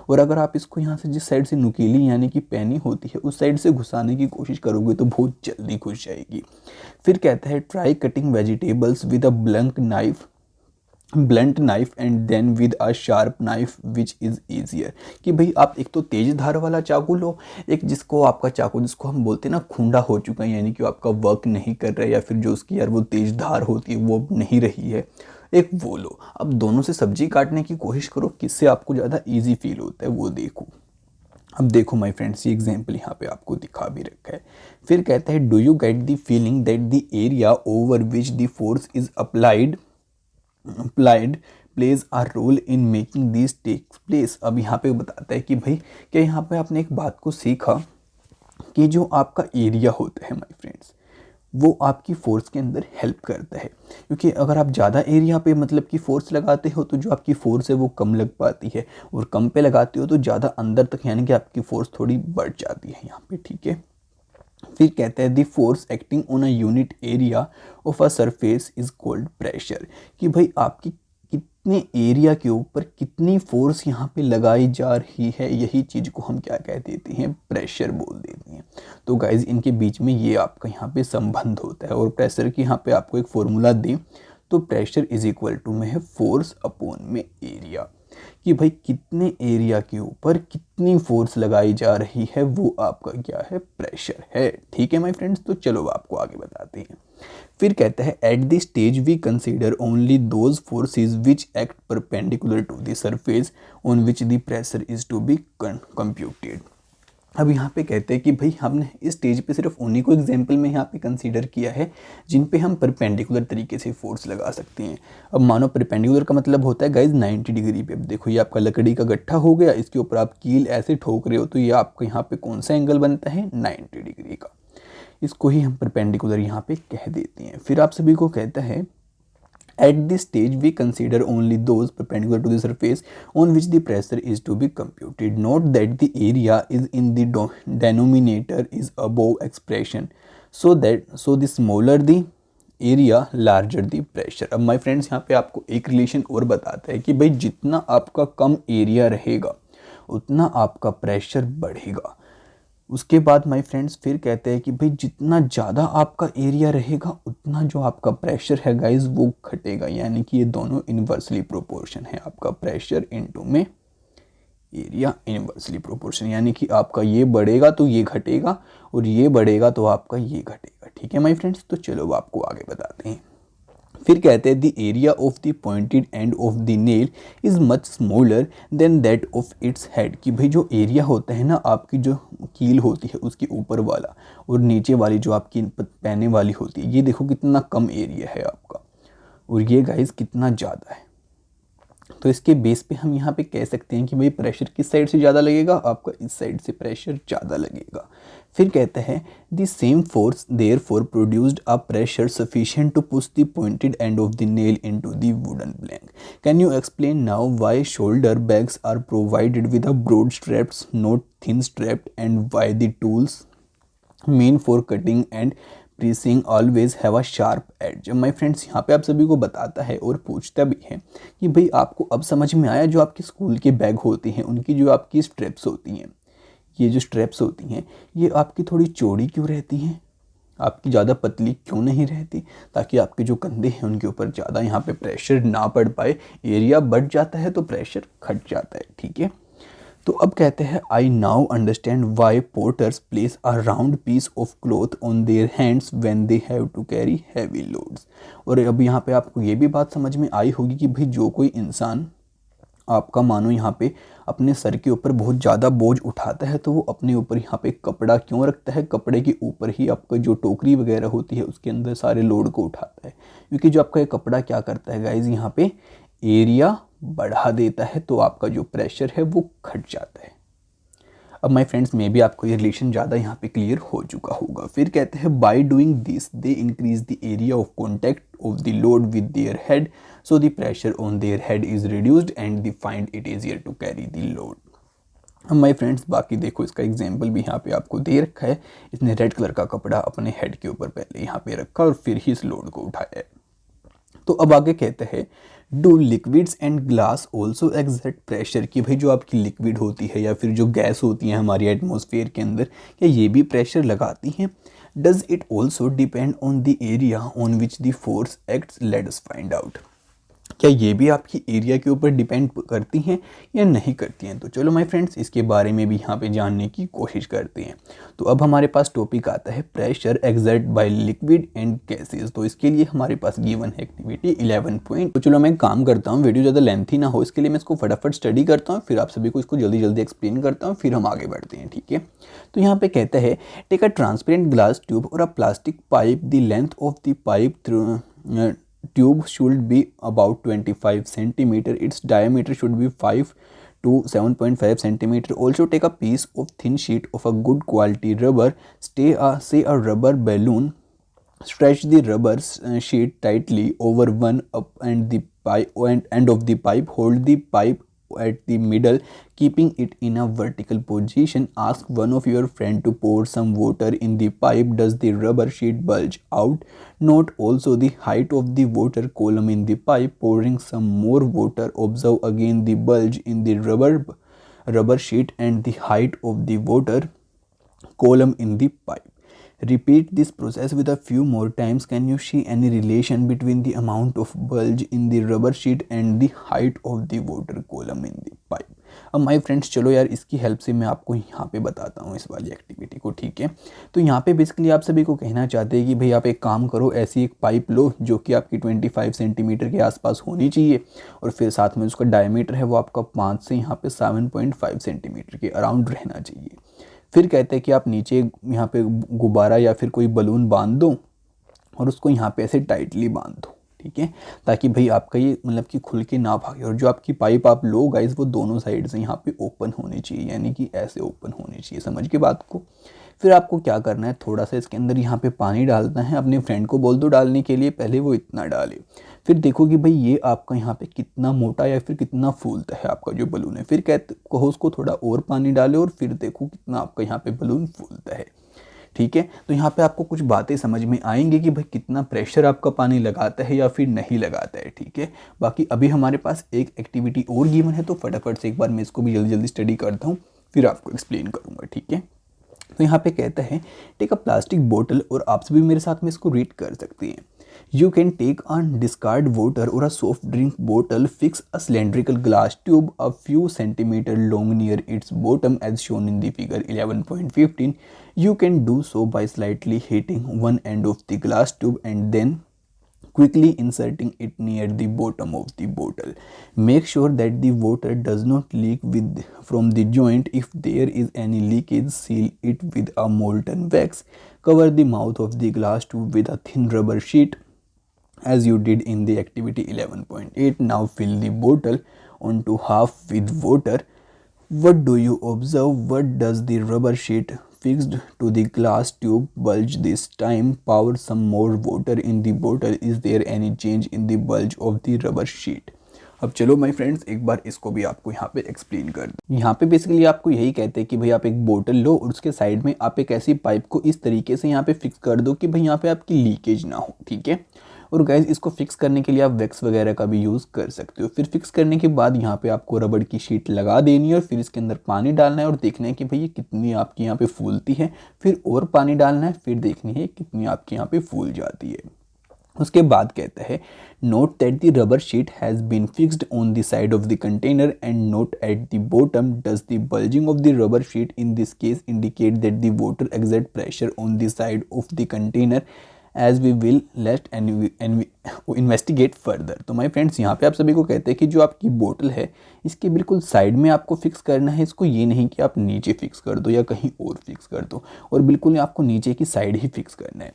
और अगर आप इसको यहाँ से जिस साइड से नुकीली यानी कि पैनी होती है उस साइड से घुसाने की कोशिश करोगे तो बहुत जल्दी घुस जाएगी। फिर कहता है try cutting vegetables with a blunt knife and then with a sharp knife which is easier. कि भाई आप एक तो तेज धार वाला चाकू लो, एक जिसको आपका चाकू जिसको हम बोलते हैं ना खूंडा हो चुका है यानी कि आपका वर्क नहीं कर रहा है या फिर जो उसकी यार वो तेज धार होती है वो नहीं रही है, एक वो लो। अब दोनों से सब्जी काटने की कोशिश करो, किससे आपको ज़्यादा ईजी फील होता है वो देखो। अब देखो माय फ्रेंड्स, ये एग्जाम्पल यहाँ पे आपको दिखा भी रखा है। फिर कहता है do you get the feeling that the area over which the force is applied plays a role in making this takes place. अब यहाँ पे बताता है कि भाई क्या यहाँ पे आपने एक बात को सीखा कि जो आपका एरिया होता है माय फ्रेंड्स, वो आपकी फोर्स के अंदर हेल्प करता है। क्योंकि अगर आप ज़्यादा एरिया पे मतलब कि फोर्स लगाते हो तो जो आपकी फोर्स है वो कम लग पाती है, और कम पे लगाते हो तो ज़्यादा अंदर तक यानी कि आपकी फोर्स थोड़ी बढ़ जाती है यहाँ पे, ठीक है। फिर कहते हैं the force acting on a unit area of a surface is called pressure. कि भाई आपकी कितने एरिया के ऊपर कितनी फोर्स यहाँ पे लगाई जा रही है, यही चीज़ को हम क्या कह देते हैं, प्रेशर बोल देते हैं। तो गाइज इनके बीच में ये आपका यहाँ पे संबंध होता है। और प्रेशर की यहाँ पे आपको एक फॉर्मूला दें तो प्रेशर इज इक्वल टू में है फोर्स अपॉन में एरिया। कि भाई कितने एरिया के ऊपर कितनी फोर्स लगाई जा रही है वो आपका क्या है, प्रेशर है, ठीक है माय फ्रेंड्स। तो चलो आपको आगे बताते हैं। फिर कहता है at the stage we consider only those forces which act perpendicular to the surface on which the pressure is to be computed. अब यहाँ पे कहते हैं कि भाई हमने इस स्टेज पे सिर्फ उन्हीं को एग्जाम्पल में यहाँ पे कंसीडर किया है जिन पे हम परपेंडिकुलर तरीके से फोर्स लगा सकते हैं। अब मानो परपेंडिकुलर का मतलब होता है गाइज 90 डिग्री पे। अब देखो ये आपका लकड़ी का गट्ठा हो गया, इसके ऊपर आप कील ऐसे ठोक रहे हो तो ये आपका यहाँ पे कौन सा एंगल बनता है, 90 डिग्री का। इसको ही हम परपेंडिकुलर यहाँ पे कह देते हैं। फिर आप सभी को कहता है at this stage we consider only those perpendicular to the surface on which the pressure is to be computed. Note that the area is in the denominator is above expression, so the smaller the area larger the pressure. अब my friends यहाँ पे आपको एक relation और बताता है कि भाई जितना आपका कम एरिया रहेगा उतना आपका प्रेशर बढ़ेगा। उसके बाद माय फ्रेंड्स फिर कहते हैं कि भाई जितना ज़्यादा आपका एरिया रहेगा उतना जो आपका प्रेशर है गाइज वो घटेगा। यानी कि ये दोनों इन्वर्सली प्रोपोर्शन है, आपका प्रेशर इनटू में एरिया इन्वर्सली प्रोपोर्शन। यानी कि आपका ये बढ़ेगा तो ये घटेगा और ये बढ़ेगा तो आपका ये घटेगा, ठीक है माय फ्रेंड्स। तो चलो आपको आगे बताते हैं। फिर कहते हैं the area of the pointed end of the nail is much smaller than that of its head. कि भाई जो एरिया होता है ना आपकी जो कील होती है उसके ऊपर वाला और नीचे वाली जो आपकी पैने वाली होती है, ये देखो कितना कम एरिया है आपका, और ये गाइस कितना ज़्यादा है। तो इसके बेस पे हम यहाँ पे कह सकते हैं कि भाई प्रेशर किस साइड से ज़्यादा लगेगा, आपका इस साइड से प्रेशर ज़्यादा लगेगा। फिर कहते हैं the same force therefore produced a pressure sufficient to push the pointed end of the nail into the wooden plank. Can you explain now why shoulder bags are provided with a broad straps not thin strapped and why the tools meant for cutting and piercing always have a sharp edge. My friends यहाँ पे आप सभी को बताता है और पूछता भी है कि भाई आपको अब समझ में आया जो आपके स्कूल के बैग होते हैं उनकी जो आपकी स्ट्रैप्स होती हैं, ये जो स्ट्रैप्स होती हैं ये आपकी थोड़ी चौड़ी क्यों रहती हैं, आपकी ज़्यादा पतली क्यों नहीं रहती, ताकि आपके जो कंधे हैं उनके ऊपर ज़्यादा यहाँ पे प्रेशर ना पड़ पाए। एरिया बढ़ जाता है तो प्रेशर घट जाता है, ठीक है। तो अब कहते हैं I now understand why porters place a round piece of cloth on their hands when they have to carry heavy loads. और अब यहाँ पे आपको ये भी बात समझ में आई होगी कि भाई जो कोई इंसान आपका मानो यहाँ पे अपने सर के ऊपर बहुत ज़्यादा बोझ उठाता है तो वो अपने ऊपर यहाँ पे कपड़ा क्यों रखता है, कपड़े के ऊपर ही आपका जो टोकरी वगैरह होती है उसके अंदर सारे लोड को उठाता है। क्योंकि जो आपका ये कपड़ा क्या करता है गाइज, यहाँ पे एरिया बढ़ा देता है तो आपका जो प्रेशर है वो घट जाता है। अब माय फ्रेंड्स में भी आपको ये रिलेशन ज़्यादा यहाँ पे क्लियर हो चुका होगा। फिर कहते हैं by doing this they increase the area of contact of the load with their head so the pressure on their head is reduced and they find it easier to carry the load. अब my friends बाकी देखो इसका example भी यहाँ पे आपको दे रखा है। इसने रेड कलर का कपड़ा अपने हेड के ऊपर पहले यहाँ पे रखा और फिर ही इस लोड को उठाया है। तो अब आगे कहते हैं do liquids and glass also exert pressure. कि भाई जो आपकी लिक्विड होती है या फिर जो गैस होती है हमारी एटमॉस्फेयर के अंदर, क्या ये भी प्रेशर लगाती हैं। Does it also depend on the area on which the force acts, late us find out. क्या ये भी आपकी एरिया के ऊपर डिपेंड करती हैं या नहीं करती हैं? तो चलो माय फ्रेंड्स, इसके बारे में भी यहाँ पे जानने की कोशिश करते हैं। तो अब हमारे पास टॉपिक आता है pressure exert by liquid and gases. तो इसके लिए हमारे पास गिवन है एक्टिविटी 11 पॉइंट। तो चलो मैं काम करता हूँ, वीडियो ज़्यादा लेंथी ना हो इसके लिए मैं इसको फटाफट स्टडी करता हूँ, फिर आप सभी को इसको जल्दी जल्दी एक्सप्लेन करता हूँ, फिर हम आगे बढ़ते हैं, ठीक है। तो यहाँ पे कहता है take a transparent glass tube और a plastic pipe, the length of the pipe through tube should be about 25 centimeter. Its diameter should be 5 to 7.5 centimeter. Also take a piece of thin sheet of a good quality rubber, say a rubber balloon, stretch the rubber sheet tightly over one up and the pipe and end of the pipe. Hold the pipe at the middle, keeping it in a vertical position. Ask one of your friend to pour some water in the pipe. Does the rubber sheet bulge out? Note also the height of the water column in the pipe. Pouring some more water, observe again the bulge in the rubber sheet and the height of the water column in the pipe. Repeat this process with a few more times. Can you see any relation between the amount of bulge in the rubber sheet and the height of the water column in the pipe? अब my friends चलो यार इसकी help से मैं आपको यहाँ पे बताता हूँ इस वाली एक्टिविटी को, ठीक है। तो यहाँ पे बेसिकली आप सभी को कहना चाहते हैं कि भाई आप एक काम करो, ऐसी एक पाइप लो जो कि आपकी 25 सेंटीमीटर के आसपास होनी चाहिए और फिर साथ में उसका डायमीटर है वो आपका 5 से यहाँ पे 7.5 सेंटीमीटर के अराउंड रहना चाहिए। फिर कहते हैं कि आप नीचे यहाँ पे गुब्बारा या फिर कोई बलून बांध दो और उसको यहाँ पे ऐसे टाइटली बांध दो, ठीक है, ताकि भाई आपका ये मतलब कि खुल के ना भागे। और जो आपकी पाइप आप लो गाइस वो दोनों साइड से यहाँ पे ओपन होनी चाहिए, यानी कि ऐसे ओपन होनी चाहिए, समझ के बात को। फिर आपको क्या करना है, थोड़ा सा इसके अंदर यहाँ पे पानी डालना है। अपने फ्रेंड को बोल दो डालने के लिए, पहले वो इतना डाले। फिर देखो कि भाई ये आपका यहाँ पे कितना मोटा या फिर कितना फूलता है आपका जो बलून है। फिर कहो उसको थोड़ा और पानी डाले और फिर देखो कितना आपका यहाँ पे बलून फूलता है, ठीक है। तो यहाँ पे आपको कुछ बातें समझ में आएंगी कि भाई कितना प्रेशर आपका पानी लगाता है या फिर नहीं लगाता है, ठीक है। बाकी अभी हमारे पास एक एक्टिविटी और गिवन है, तो फटाफट से एक बार मैं इसको भी जल्दी जल्दी स्टडी करता हूँ, फिर आपको एक्सप्लेन करूँगा, ठीक है। तो यहाँ पे कहता है टेक अ प्लास्टिक बोतल, और आप सभी मेरे साथ में इसको रीड कर सकते हैं। You can take a discard water or a soft drink bottle, fix a cylindrical glass tube a few centimeters long near its bottom as shown in the figure 11.15. You can do so by slightly heating one end of the glass tube and then quickly inserting it near the bottom of the bottle. Make sure that the water does not leak from the joint. If there is any leakage, seal it with a molten wax. Cover the mouth of the glass tube with a thin rubber sheet as you did in the activity 11.8. Now fill the bottle onto half with water. What do you observe? What does the rubber sheet fixed to the glass tube bulge this time? Pour some more water in the bottle. Is there any change in the bulge of the rubber sheet? अब चलो my friends एक बार इसको भी आपको यहाँ पे explain कर दूँ। यहाँ पे बेसिकली आपको यही कहते हैं कि भाई आप एक बोतल लो और उसके साइड में आप एक ऐसी पाइप को इस तरीके से यहाँ पे फिक्स कर दो कि भाई यहाँ पे आपकी लीकेज ना हो, ठीक है। और गाइज इसको फिक्स करने के लिए आप वैक्स वगैरह का भी यूज़ कर सकते हो। फिर फिक्स करने के बाद यहाँ पे आपको रबड़ की शीट लगा देनी है और फिर इसके अंदर पानी डालना है और देखना है कि भाई ये कितनी आपकी यहाँ पे फूलती है। फिर और पानी डालना है, फिर देखनी है कितनी आपकी यहाँ पे फूल जाती है। उसके बाद कहता है note that the rubber sheet has been fixed on the side of the container and not at the bottom. Does the bulging of the rubber sheet in this case indicate that the water exert pressure on the side of the container as we will let and investigate further. तो my friends यहाँ पे आप सभी को कहते हैं कि जो आपकी बोतल है इसके बिल्कुल साइड में आपको फिक्स करना है इसको, ये नहीं कि आप नीचे फिक्स कर दो या कहीं और फिक्स कर दो, और बिल्कुल आपको नीचे की साइड ही फिक्स करना है।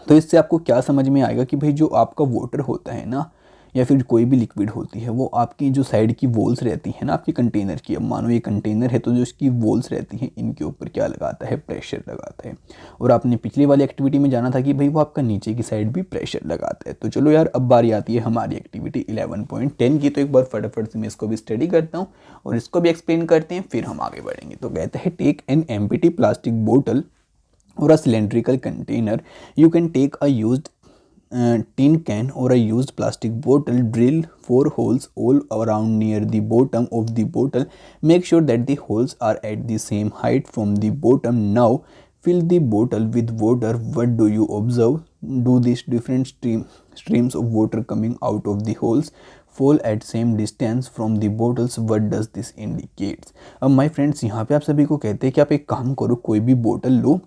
तो इससे आपको क्या समझ में आएगा कि भाई जो आपका वाटर होता है ना या फिर कोई भी लिक्विड होती है वो आपकी जो साइड की वॉल्स रहती है ना आपके कंटेनर की, अब मानो ये कंटेनर है तो जो इसकी वॉल्स रहती हैं इनके ऊपर क्या लगाता है, प्रेशर लगाता है। और आपने पिछली वाली एक्टिविटी में जाना था कि भाई वो आपका नीचे की साइड भी प्रेशर लगाता है। तो चलो यार अब बारी आती है हमारी एक्टिविटी 11.10 की। तो एक बार फटाफट से मैं इसको भी स्टडी करता हूँ और इसको भी एक्सप्लेन करते हैं, फिर हम आगे बढ़ेंगे। तो कहते हैं टेक एन एम्प्टी प्लास्टिक बोतल or a cylindrical container. You can take a used tin can or a used plastic bottle, drill 4 holes all around near the bottom of the bottle. Make sure that the holes are at the same height from the bottom. Now fill the bottle with water. What do you observe? Do these different streams of water coming out of the holes? fall at same distance from the bottles, what does this indicates? अब my friends यहाँ पे आप सभी को कहते हैं कि आप एक काम करो, कोई भी बोतल लो,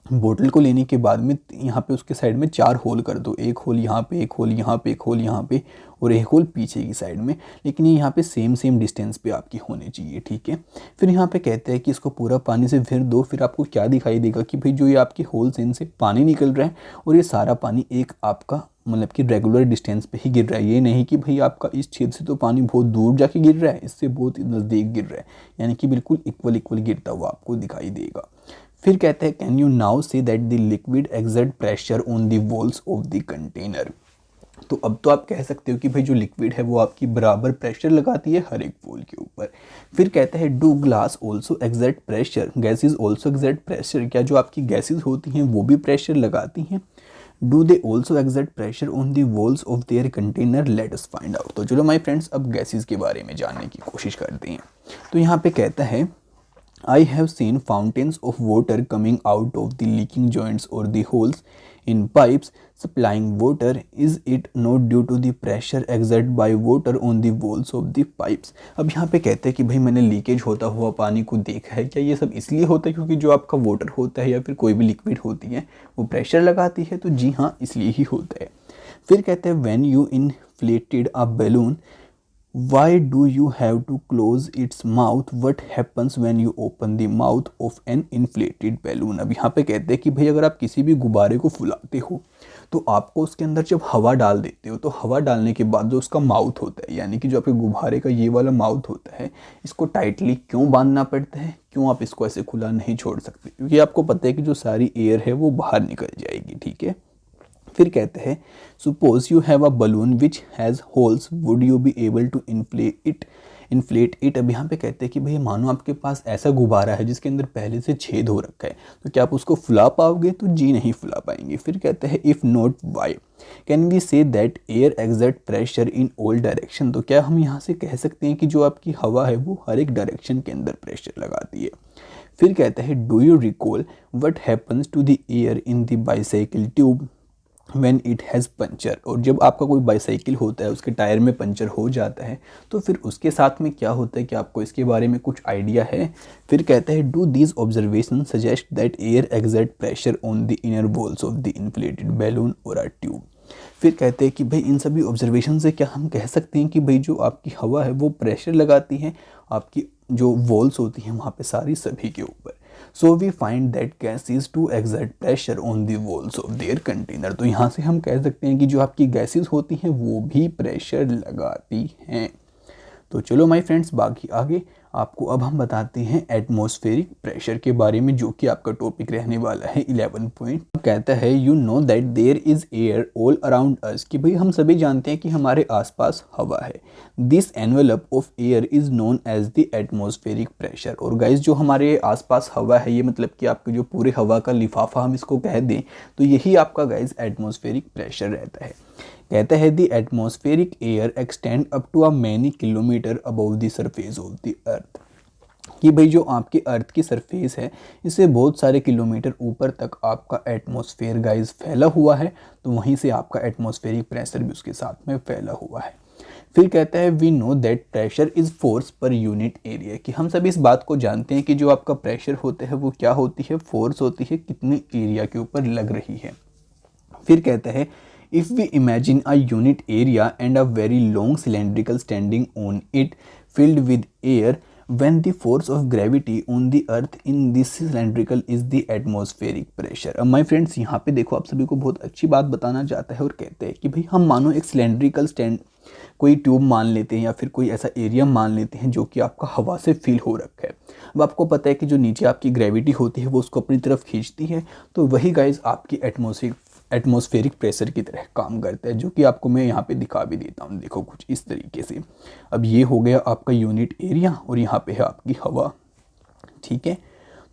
बोतल को लेने के बाद में यहाँ पे उसके साइड में 4 होल कर दो, एक होल यहाँ पे, एक होल यहाँ पे, एक होल यहाँ पे और एक होल पीछे की साइड में, लेकिन ये यहाँ पे सेम डिस्टेंस पे आपकी होने चाहिए, ठीक है। फिर यहाँ पे कहते हैं कि इसको पूरा पानी से भर दो। फिर आपको क्या दिखाई देगा कि भाई जो ये आपके होल्स हैं इनसे पानी निकल रहा है और ये सारा पानी एक आपका मतलब कि रेगुलर डिस्टेंस पे ही गिर रहा है। ये नहीं कि भाई आपका इस छेद से तो पानी बहुत दूर जाके गिर रहा है, इससे बहुत नज़दीक गिर रहा है, यानी कि बिल्कुल इक्वल गिरता हुआ आपको दिखाई देगा। फिर कहते हैं can you now say that the liquid exert pressure on the walls of the container. तो अब तो आप कह सकते हो कि भाई जो लिक्विड है वो आपकी बराबर प्रेशर लगाती है हर एक वॉल के ऊपर। फिर कहते हैं do glass also exert pressure, gases also exert pressure, क्या जो आपकी गैसेज होती हैं वो भी प्रेशर लगाती हैं? Do they also exert pressure on the walls of their container, late us find out. तो चलो माय फ्रेंड्स अब गैसेज के बारे में जानने की कोशिश करते हैं। तो यहाँ पे कहता है I have seen fountains of water coming out of the leaking joints or the holes in pipes supplying water. Is it not due to the pressure exerted by water on the walls of the pipes? अब यहाँ पे कहते हैं कि भाई मैंने leakage होता हुआ पानी को देखा है। क्या ये सब इसलिए होता है क्योंकि जो आपका वाटर होता है या फिर कोई भी लिक्विड होती है वो प्रेशर लगाती है? तो जी हाँ, इसलिए ही होता है। फिर कहते हैं when you inflated a balloon, why do you have to close its mouth? What happens when you open the mouth of an inflated balloon? अब यहाँ पे कहते हैं कि भाई अगर आप किसी भी गुब्बारे को फुलाते हो तो आपको उसके अंदर जब हवा डाल देते हो तो हवा डालने के बाद जो उसका माउथ होता है, यानी कि जो आपके गुब्बारे का ये वाला माउथ होता है, इसको टाइटली क्यों बांधना पड़ता है? क्यों आप इसको ऐसे खुला नहीं छोड़ सकते? क्योंकि आपको पता है कि जो सारी एयर है वो बाहर निकल जाएगी, ठीक है। फिर कहते हैं suppose you have a balloon which has holes, would you be able to inflate it. अब यहाँ पे कहते हैं कि भाई मानो आपके पास ऐसा गुब्बारा है जिसके अंदर पहले से छेद हो रखा है, तो क्या आप उसको फुला पाओगे? तो जी नहीं फुला पाएंगे। फिर कहते हैं if not why can we say that air exert pressure in all direction. तो क्या हम यहाँ से कह सकते हैं कि जो आपकी हवा है वो हर एक डायरेक्शन के अंदर प्रेशर लगाती है? फिर कहते हैं do you recall what happens to the air in the bicycle tube when it has puncture. और जब आपका कोई बाईसाइकिल होता है उसके टायर में पंचर हो जाता है तो फिर उसके साथ में क्या होता है, कि आपको इसके बारे में कुछ आइडिया है? फिर कहते हैं do these observation suggest that air exert pressure on the inner walls of the inflated balloon और अ ट्यूब। फिर कहते हैं कि भाई इन सभी ऑब्जर्वेशन से क्या हम कह सकते हैं कि भाई जो आपकी हवा है वो प्रेशर लगाती है आपकी जो वॉल्स होती हैं वहाँ पे सारी सभी के ऊपर। So we find that gases too exert pressure on the walls of their container. तो यहाँ से हम कह सकते हैं कि जो आपकी गैसेज होती हैं वो भी प्रेशर लगाती हैं। तो चलो माय फ्रेंड्स बाकी आगे आपको अब हम बताते हैं एटमॉस्फेरिक प्रेशर के बारे में, जो कि आपका टॉपिक रहने वाला है 11 पॉइंट। कहता है you know that there is air all around us, कि भाई हम सभी जानते हैं कि हमारे आसपास हवा है। This envelope of air is known as the atmospheric pressure. और गाइज जो हमारे आसपास हवा है ये मतलब कि आपके जो पूरे हवा का लिफाफा हम इसको कह दें तो यही आपका गाइज एटमॉस्फेरिक प्रेशर रहता है। कहता है the atmospheric air extend up to a many kilometre above the surface of the earth, कि भाई जो आपकी अर्थ की सरफेस है इससे बहुत सारे किलोमीटर ऊपर तक आपका एटमॉस्फेयर गाइज फैला हुआ है, तो वहीं से आपका एटमॉस्फेरिक प्रेशर भी उसके साथ में फैला हुआ है। फिर कहता है we know that pressure is force per unit area, कि हम सब इस बात को जानते हैं कि जो आपका प्रेशर होता है वो क्या होती है, फोर्स होती है कितने एरिया के ऊपर लग रही है। फिर कहता है if we imagine a unit area and a very long cylindrical standing on it filled with air, when the force of gravity on the earth in this cylindrical is the atmospheric pressure। अब my friends यहाँ पे देखो आप सभी को बहुत अच्छी बात बताना चाहता है और कहते हैं कि भाई हम मानो एक सिलेंड्रिकल स्टैंड कोई ट्यूब मान लेते हैं या फिर कोई ऐसा एरिया मान लेते हैं जो कि आपका हवा से फिल हो रखा है। अब आपको पता है कि जो नीचे आपकी ग्रेविटी होती है वो उसको अपनी तरफ खींचती है, तो वही गाइज आपकी एटमॉस्फेरिक प्रेशर की तरह काम करता है, जो कि आपको मैं यहाँ पे दिखा भी देता हूँ। देखो कुछ इस तरीके से। अब ये हो गया आपका यूनिट एरिया और यहाँ पे है आपकी हवा, ठीक है।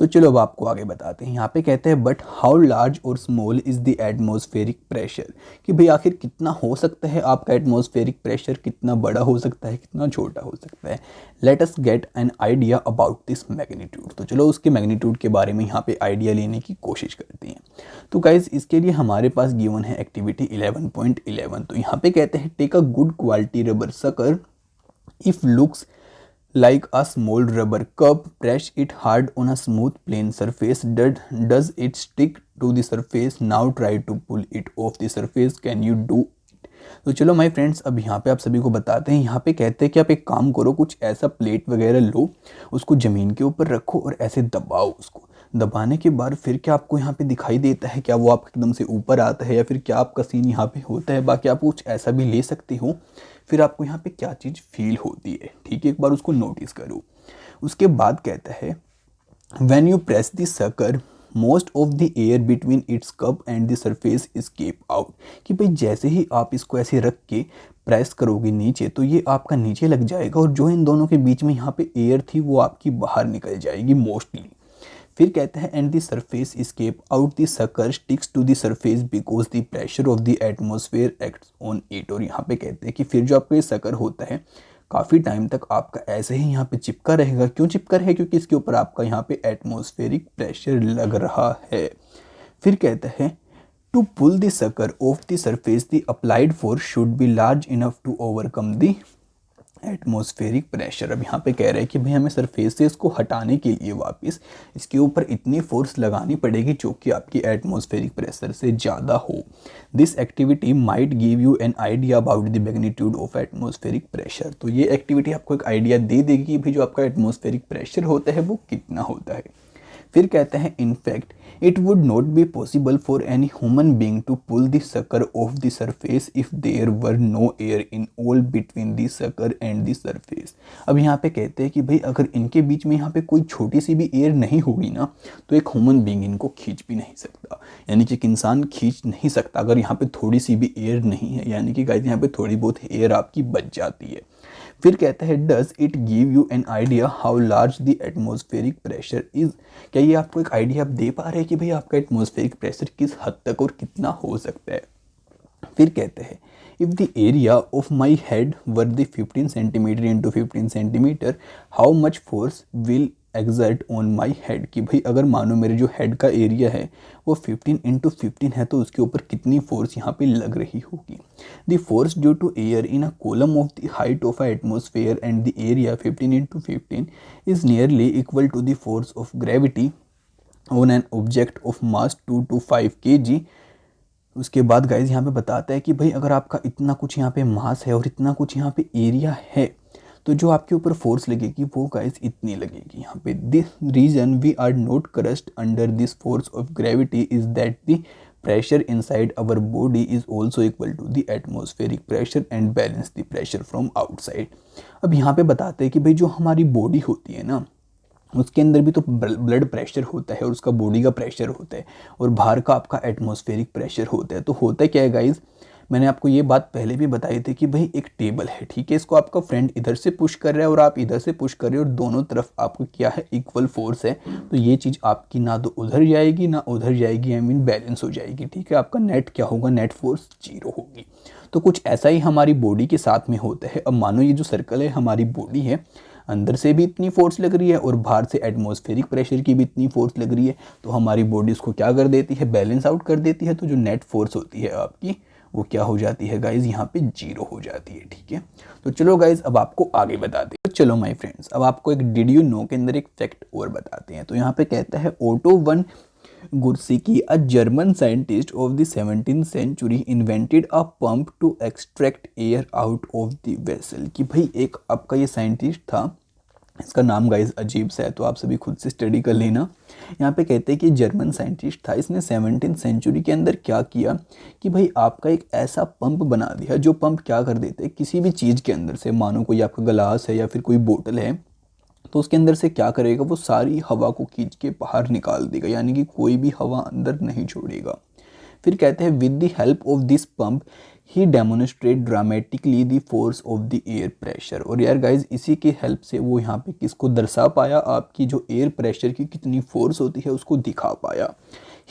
तो चलो अब आपको आगे बताते हैं। यहाँ पे कहते हैं बट हाउ लार्ज और small is the atmospheric pressure, कि भाई आखिर कितना हो सकता है आपका एटमॉस्फेरिक प्रेशर, कितना बड़ा हो सकता है, कितना छोटा हो सकता है। Let us get an idea about this magnitude. तो चलो उसके मैग्नीट्यूड के बारे में यहाँ पे आइडिया लेने की कोशिश करते हैं। तो गाइज इसके लिए हमारे पास गिवन है एक्टिविटी 11.11। तो यहाँ पे कहते हैं take a good quality rubber sucker, if looks like a small rubber cup, press it hard on a smooth plain surface. Does it stick to the surface? Now try to pull it off the surface. Can you do it? तो चलो my friends, अब यहाँ पे आप सभी को बताते हैं। यहाँ पे कहते हैं कि आप एक काम करो, कुछ ऐसा प्लेट वगैरह लो, उसको ज़मीन के ऊपर रखो और ऐसे दबाओ। उसको दबाने के बाद फिर क्या आपको यहाँ पे दिखाई देता है, क्या वो आप एकदम से ऊपर आता है या फिर क्या आपका सीन यहाँ पे होता है। बाकी आप कुछ ऐसा भी ले सकते हो, फिर आपको यहाँ पे क्या चीज़ फील होती है, ठीक है, एक बार उसको नोटिस करो। उसके बाद कहता है when you press the sucker most of the air between its cup and the surface escape out, कि भाई जैसे ही आप इसको ऐसे रख के प्रेस करोगे नीचे तो ये आपका नीचे लग जाएगा और जो इन दोनों के बीच में यहाँ पे एयर थी वो आपकी बाहर निकल जाएगी मोस्टली। फिर कहते हैं and the surface escape out the sucker sticks to the surface because the pressure of the atmosphere acts on it. और यहाँ पे कहते हैं कि फिर जो आपका ये सकर होता है काफ़ी टाइम तक आपका ऐसे ही यहाँ पे चिपका रहेगा। क्यों चिपका रहेगा? क्योंकि इसके ऊपर आपका यहाँ पे एटमॉस्फेरिक प्रेशर लग रहा है। फिर कहते हैं to pull the sucker off the surface the applied force should be large enough to overcome the atmospheric pressure. अब यहाँ पे कह रहे हैं कि भाई हमें सरफेस से इसको हटाने के लिए वापस इसके ऊपर इतनी फोर्स लगानी पड़ेगी जो कि आपकी एटमॉस्फेरिक प्रेशर से ज़्यादा हो। This activity might give you an idea about the magnitude of atmospheric pressure. तो ये एक्टिविटी आपको एक आइडिया दे देगी कि भाई जो आपका एटमॉस्फेरिक प्रेशर होता है वो कितना होता है। फिर कहते हैं in fact it would not be possible for any human being to pull the sucker off the surface if there were no air in all between the sucker and the surface. अब यहाँ पे कहते हैं कि भाई अगर इनके बीच में यहाँ पे कोई छोटी सी भी एयर नहीं होगी ना तो एक ह्यूमन बीइंग इनको खींच भी नहीं सकता, यानी कि एक इंसान खींच नहीं सकता अगर यहाँ पे थोड़ी सी भी एयर नहीं है, यानी कि गाइस यहाँ पे थोड़ी बहुत एयर आपकी बच जाती है। फिर कहता है does it give you an idea how large the atmospheric pressure is. क्या ये आपको एक आइडिया आप दे पा रहे हैं कि भाई आपका एटमॉस्फेरिक प्रेशर किस हद तक और कितना हो सकता है। फिर कहते हैं if the area of my head were the 15 centimetre into 15 centimetre how much force will exert on my head, कि भाई अगर मानो मेरे जो हेड का एरिया है वो 15 इंटू 15 है तो उसके ऊपर कितनी फोर्स यहाँ पे लग रही होगी। The force due to air in a column of the height of a atmosphere and the area 15 into 15 is nearly equal to the force of gravity on an object of mass 2 to 5 kg। उसके बाद guys यहाँ पे बताता है कि भाई अगर आपका इतना कुछ यहाँ पे मास है और इतना कुछ यहाँ पे एरिया है तो जो आपके ऊपर फोर्स लगेगी वो गाइस इतनी लगेगी यहाँ पे। This reason we are not crushed under this force of gravity is that the pressure inside our body is also equal to the atmospheric pressure and balance the pressure from outside. अब यहाँ पे बताते हैं कि भाई जो हमारी body होती है ना उसके अंदर भी तो ब्लड प्रेशर होता है और उसका बॉडी का प्रेशर होता है और बाहर का आपका एटमॉस्फेरिक प्रेशर होता है। तो होता क्या है गाइज, मैंने आपको ये बात पहले भी बताई थी कि भाई एक टेबल है, ठीक है, इसको आपका फ्रेंड इधर से पुश कर रहा है और आप इधर से पुश कर रहे हो और दोनों तरफ आपको क्या है इक्वल फोर्स है। तो ये चीज़ आपकी ना तो उधर जाएगी ना उधर जाएगी, आई मीन बैलेंस हो जाएगी, ठीक है। आपका नेट क्या होगा, नेट फोर्स 0 होगी। तो कुछ ऐसा ही हमारी बॉडी के साथ में होता है। अब मानो ये जो सर्कल है हमारी बॉडी है, अंदर से भी इतनी फोर्स लग रही है और बाहर से एटमॉस्फेरिक प्रेशर की भी इतनी फोर्स लग रही है, तो हमारी बॉडी उसको क्या कर देती है, बैलेंस आउट कर देती है। तो जो नेट फोर्स होती है आपकी वो क्या हो जाती है गाइज, यहाँ पे 0 हो जाती है, ठीक है। तो चलो गाइज अब आपको आगे बताते हैं। तो चलो माय फ्रेंड्स अब आपको एक डिड यू नो के अंदर एक फैक्ट और बताते हैं। तो यहाँ पे कहता है Otto von Guericke, a German scientist of the 17th century, invented a pump to extract air out of the vessel. कि भाई एक आपका ये साइंटिस्ट था, इसका नाम गाइज अजीब सा है तो आप सभी खुद से स्टडी कर लेना। यहाँ पे कहते हैं कि जर्मन साइंटिस्ट था, इसने 17th सेंचुरी के अंदर क्या किया कि भाई आपका एक ऐसा पंप बना दिया जो पंप क्या कर देते हैं किसी भी चीज़ के अंदर से, मानो कोई आपका गिलास है या फिर कोई बोतल है, तो उसके अंदर से क्या करेगा वो सारी हवा को खींच के बाहर निकाल देगा, यानी कि कोई भी हवा अंदर नहीं छोड़ेगा। फिर कहते हैं with the help of this pump he demonstrate dramatically the force of the air pressure. और यार गाइज इसी की हेल्प से वो यहाँ पे किसको दर्शा पाया, आपकी जो एयर प्रेशर की कितनी फोर्स होती है उसको दिखा पाया।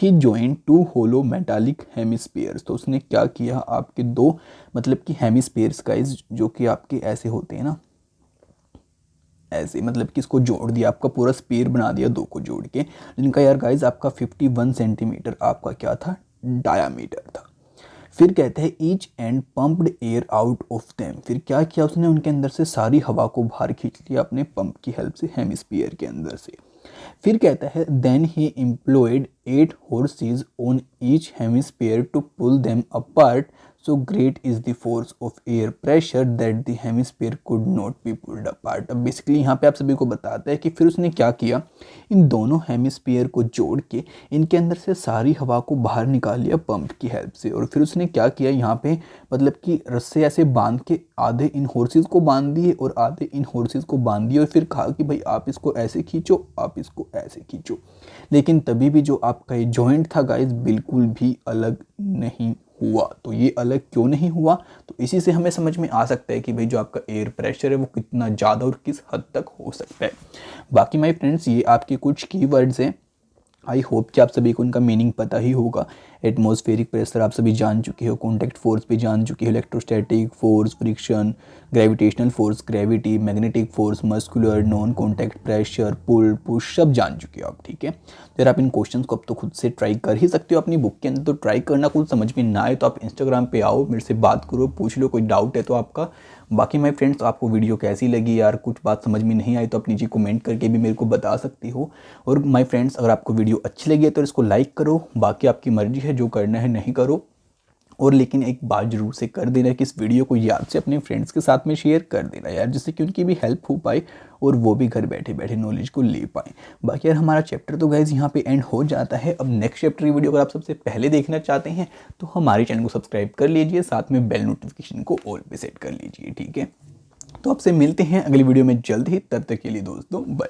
He joined two hollow metallic hemispheres, तो उसने क्या किया, आपके दो मतलब कि हेमिस्फीयर्स गाइज जो कि आपके ऐसे होते हैं ना, ऐसे मतलब कि इसको जोड़ दिया, आपका पूरा स्पेयर बना दिया दो को जोड़ के, जिनका यार गाइज आपका 51 सेंटीमीटर आपका क्या था, डायामीटर था। फिर कहते हैं each and pumped air out of them, फिर क्या किया उसने, उनके अंदर से सारी हवा को बाहर खींच लिया अपने पंप की हेल्प से हेमिस्फीयर के अंदर से। फिर कहता है then he employed 8 horses on each hemisphere to pull them apart, so great is the force of air pressure that the hemisphere could not be pulled apart. अब बेसिकली यहाँ पे आप सभी को बताता है कि फिर उसने क्या किया, इन दोनों हेमिस्फीयर को जोड़ के इनके अंदर से सारी हवा को बाहर निकाल लिया पंप की हेल्प से। और फिर उसने क्या किया यहाँ पे, मतलब कि रस्से ऐसे बांध के आधे इन हॉर्सेस को बांध दिए और आधे इन हॉर्सेस को बांध दिए, और फिर कहा कि भाई आप इसको ऐसे खींचो, आप इसको ऐसे खींचो। लेकिन तभी भी जो आपका ये जॉइंट था गाइज बिल्कुल भी अलग नहीं हुआ। तो ये अलग क्यों नहीं हुआ, तो इसी से हमें समझ में आ सकता है कि भाई जो आपका एयर प्रेशर है वो कितना ज़्यादा और किस हद तक हो सकता है। बाकी माय फ्रेंड्स ये आपके कुछ कीवर्ड्स हैं, आई होप कि आप सभी को इनका मीनिंग पता ही होगा। एटमॉस्फेरिक प्रेशर आप सभी जान चुके हो, कॉन्टैक्ट फोर्स भी जान चुके हो, electrostatic force friction, gravitational force gravity, magnetic force muscular, non contact pressure pull push सब जान चुके हो आप, ठीक है। तो यार आप इन क्वेश्चंस को अब तो खुद से ट्राई कर ही सकते हो अपनी बुक के अंदर, तो ट्राई करना, कुछ समझ में ना आए तो आप इंस्टाग्राम पे आओ, मेरे से बात करो, पूछ लो, कोई डाउट है तो आपका। बाकी माय फ्रेंड्स आपको वीडियो कैसी लगी यार, कुछ बात समझ में नहीं आई तो आप नीचे कमेंट करके भी मेरे को बता सकती हो। और माय फ्रेंड्स अगर आपको वीडियो अच्छी लगी है तो इसको लाइक करो, बाकी आपकी मर्जी है, जो करना है नहीं करो। और लेकिन एक बात जरूर से कर देना कि इस वीडियो को याद से अपने फ्रेंड्स के साथ में शेयर कर देना यार, जिससे कि उनकी भी हेल्प हो पाए और वो भी घर बैठे बैठे नॉलेज को ले पाए। बाकी यार हमारा चैप्टर तो गाइज यहाँ पे एंड हो जाता है। अब नेक्स्ट चैप्टर की वीडियो अगर आप सबसे पहले देखना चाहते हैं तो हमारे चैनल को सब्सक्राइब कर लीजिए, साथ में बेल नोटिफिकेशन को ऑल पे सेट कर लीजिए, ठीक है। तो आपसे मिलते हैं अगली वीडियो में जल्द ही, तब तक के लिए दोस्तों बाय।